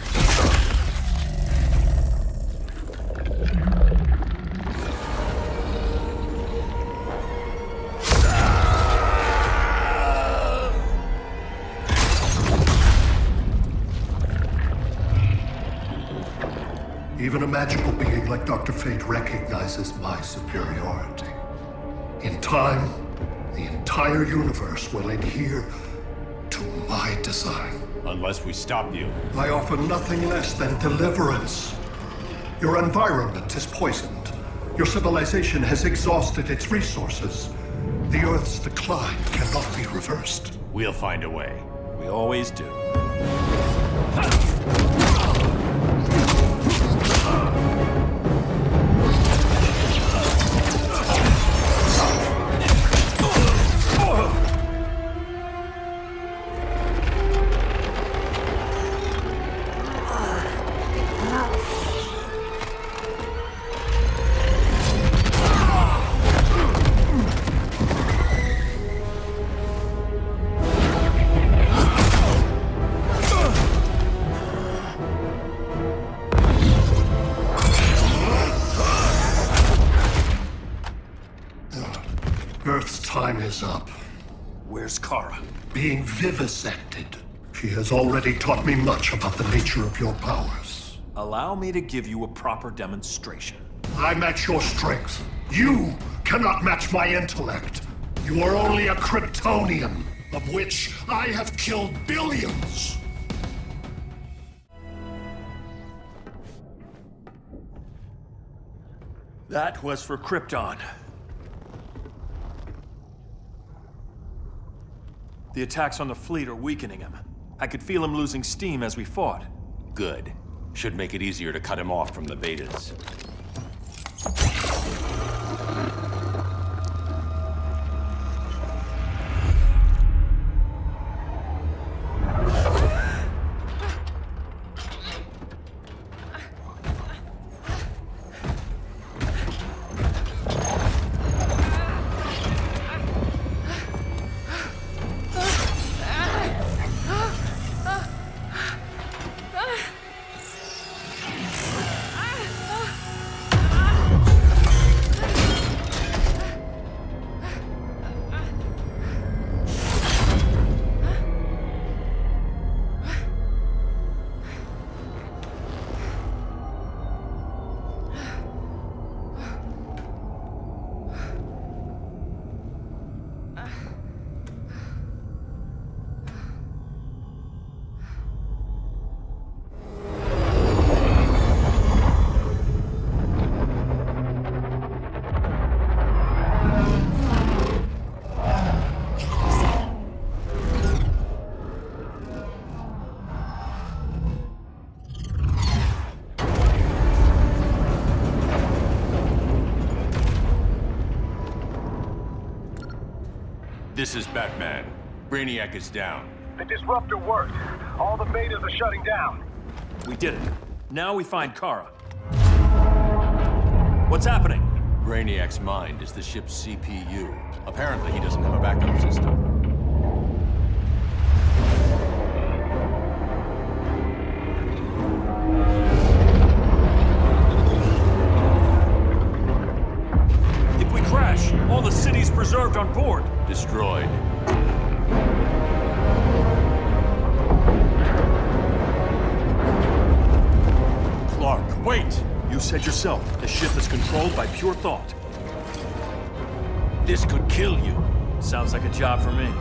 Even a magical being like Dr. Fate recognizes my superiority. In time, the entire universe will adhere to my design. Unless we stop you. I offer nothing less than deliverance. Your environment is poisoned. Your civilization has exhausted its resources. The Earth's decline cannot be reversed. We'll find a way. We always do. Earth's time is up. Where's Kara? Being vivisected. She has already taught me much about the nature of your powers. Allow me to give you a proper demonstration. I match your strength. You cannot match my intellect. You are only a Kryptonian, of which I have killed billions. That was for Krypton. The attacks on the fleet are weakening him. I could feel him losing steam as we fought. Good. Should make it easier to cut him off from the betas. This is Batman. Brainiac is down. The disruptor worked. All the betas are shutting down. We did it. Now we find Kara. What's happening? Brainiac's mind is the ship's CPU. Apparently, he doesn't have a backup system. If we crash, all the city's preserved on board. Destroyed. Clark, wait! You said yourself, the ship is controlled by pure thought. This could kill you. Sounds like a job for me.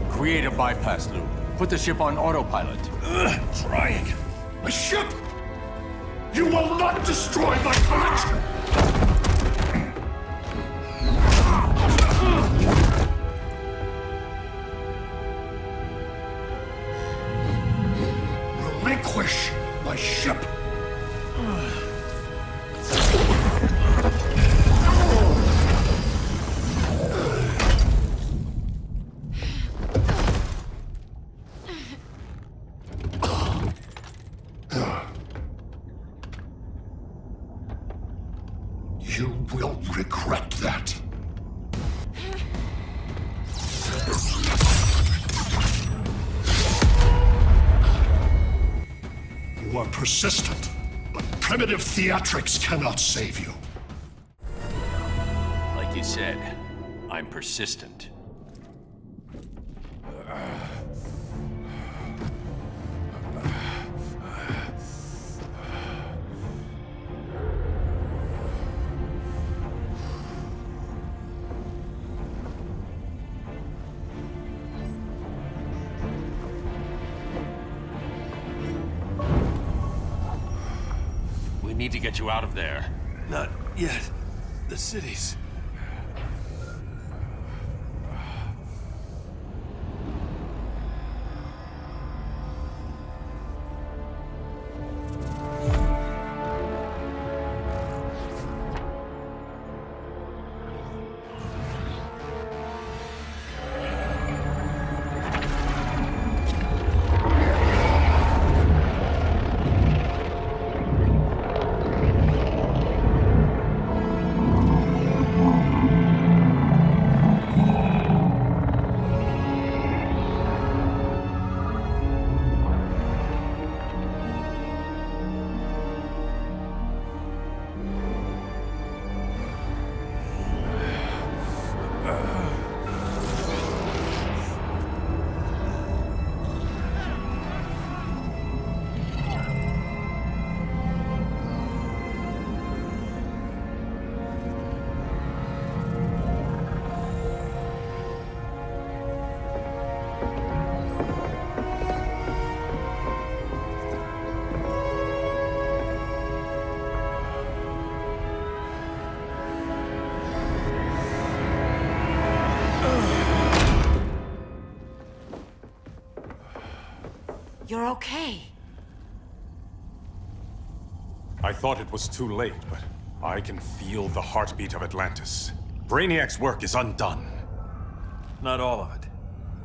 Create a bypass loop. Put the ship on autopilot. Trying. My ship! You will not destroy my collection! Relinquish my ship! You will regret that. You are persistent, but primitive theatrics cannot save you. Like you said, I'm persistent. We need to get you out of there. Not yet. The city's... You're okay. I thought it was too late, but I can feel the heartbeat of Atlantis. Brainiac's work is undone. Not all of it.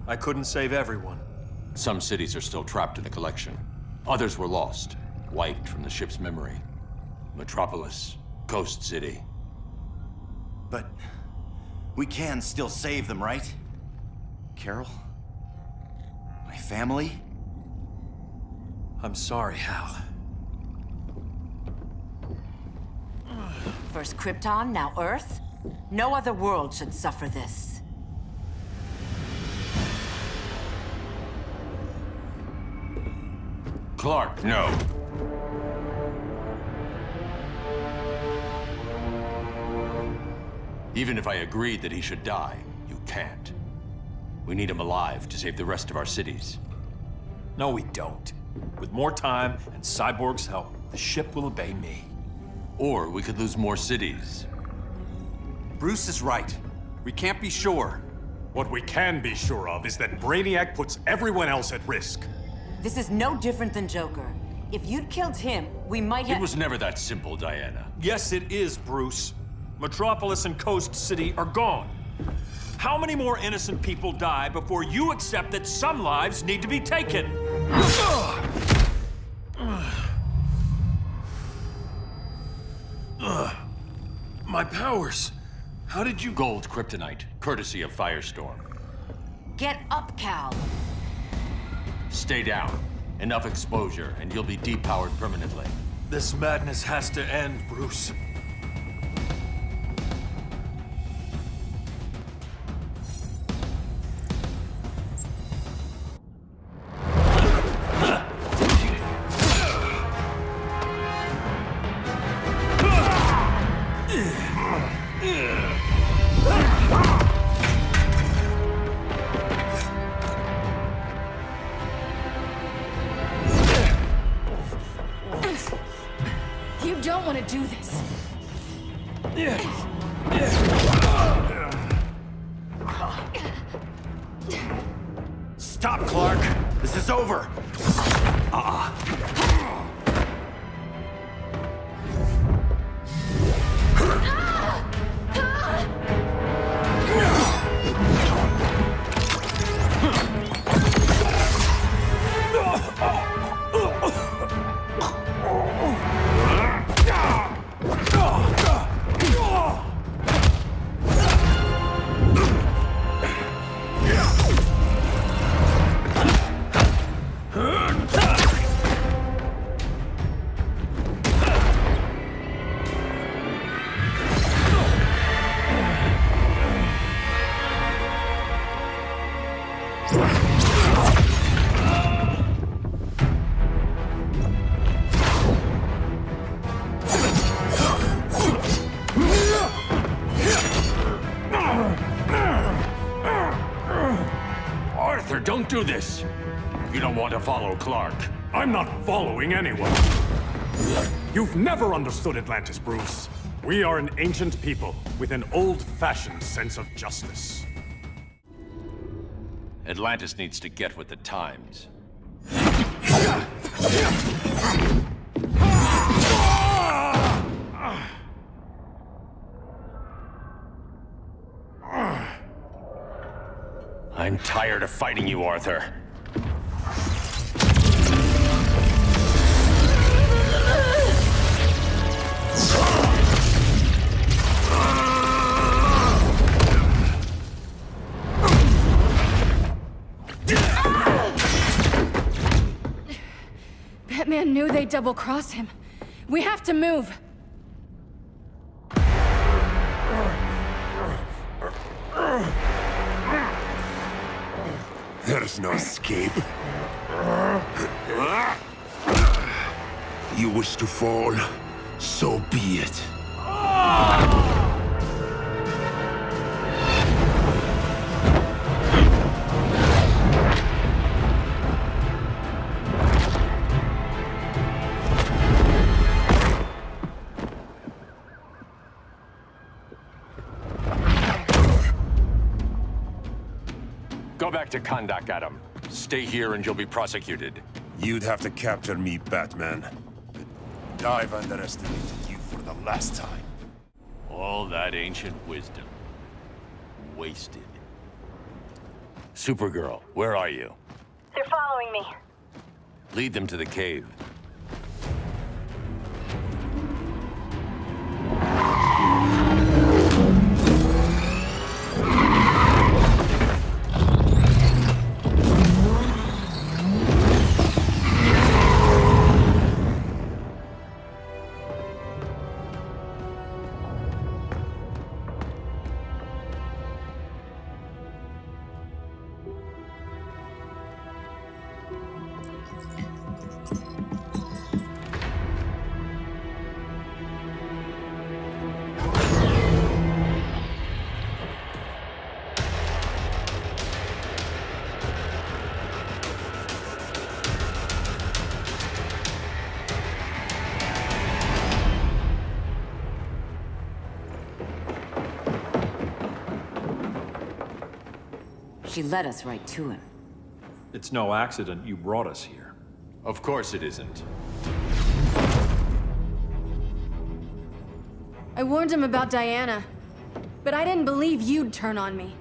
I couldn't save everyone. Some cities are still trapped in the collection. Others were lost, wiped from the ship's memory. Metropolis, Coast City. But we can still save them, right? Carol? My family? I'm sorry, Hal. First Krypton, now Earth? No other world should suffer this. Clark, no. Even if I agreed that he should die, you can't. We need him alive to save the rest of our cities. No, we don't. With more time and Cyborg's help, the ship will obey me. Or we could lose more cities. Bruce is right. We can't be sure. What we can be sure of is that Brainiac puts everyone else at risk. This is no different than Joker. If you'd killed him, we might have— It was never that simple, Diana. Yes, it is, Bruce. Metropolis and Coast City are gone. How many more innocent people die before you accept that some lives need to be taken? My powers. How did you— Gold kryptonite, courtesy of Firestorm. Get up, Cal. Stay down. Enough exposure, and you'll be depowered permanently. This madness has to end, Bruce. You don't want to do this. Stop, Clark! This is over! Arthur, don't do this! You don't want to follow Clark. I'm not following anyone. You've never understood Atlantis, Bruce. We are an ancient people with an old-fashioned sense of justice. Atlantis needs to get with the times. I'm tired of fighting you, Arthur. Batman knew they'd double-cross him. We have to move. There's no escape. You wish to fall, so be it. Go back to Kondak, Adam. Stay here and you'll be prosecuted. You'd have to capture me, Batman. I've underestimated you for the last time. All that ancient wisdom. Wasted. Supergirl, where are you? They're following me. Lead them to the cave. She led us right to him. It's no accident you brought us here. Of course it isn't. I warned him about Diana, but I didn't believe you'd turn on me.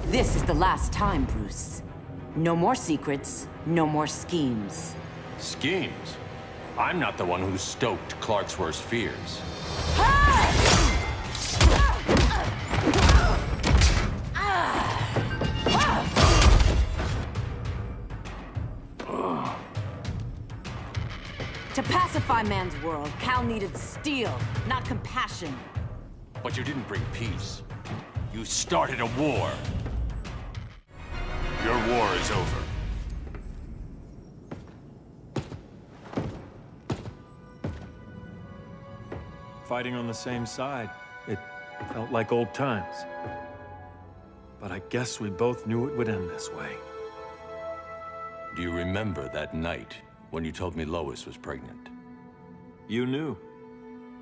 This is the last time, Bruce. No more secrets, no more schemes. Schemes? I'm not the one who stoked Clark's worst fears. To pacify man's world, Cal needed steel, not compassion. But you didn't bring peace. You started a war. Your war is over. Fighting on the same side, it felt like old times. But I guess we both knew it would end this way. Do you remember that night when you told me Lois was pregnant? You knew,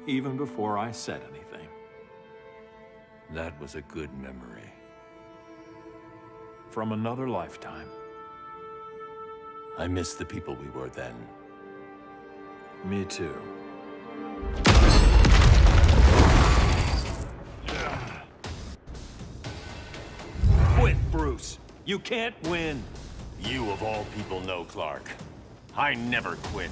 even before I said anything. That was a good memory. From another lifetime. I miss the people we were then. Me too. Quit, Bruce. You can't win. You of all people know, Clark. I never quit.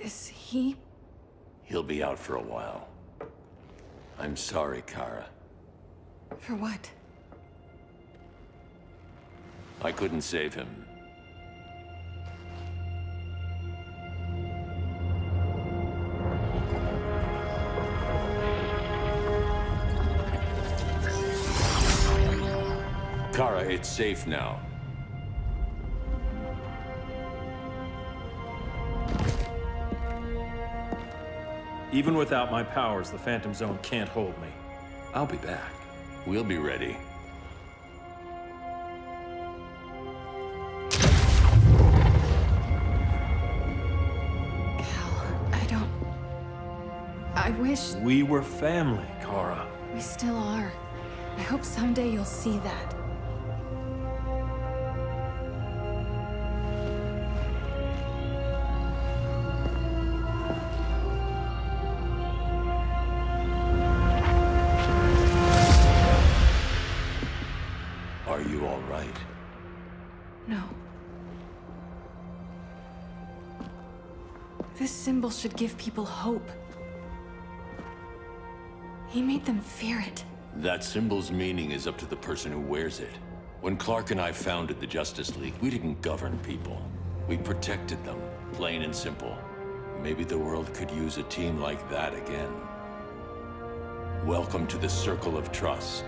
Is he? He'll be out for a while. I'm sorry, Kara. For what? I couldn't save him. Kara, it's safe now. Even without my powers, the Phantom Zone can't hold me. I'll be back. We'll be ready. I wish... We were family, Kara. We still are. I hope someday you'll see that. Are you all right? No. This symbol should give people hope. He made them fear it. That symbol's meaning is up to the person who wears it. When Clark and I founded the Justice League, we didn't govern people. We protected them, plain and simple. Maybe the world could use a team like that again. Welcome to the Circle of Trust.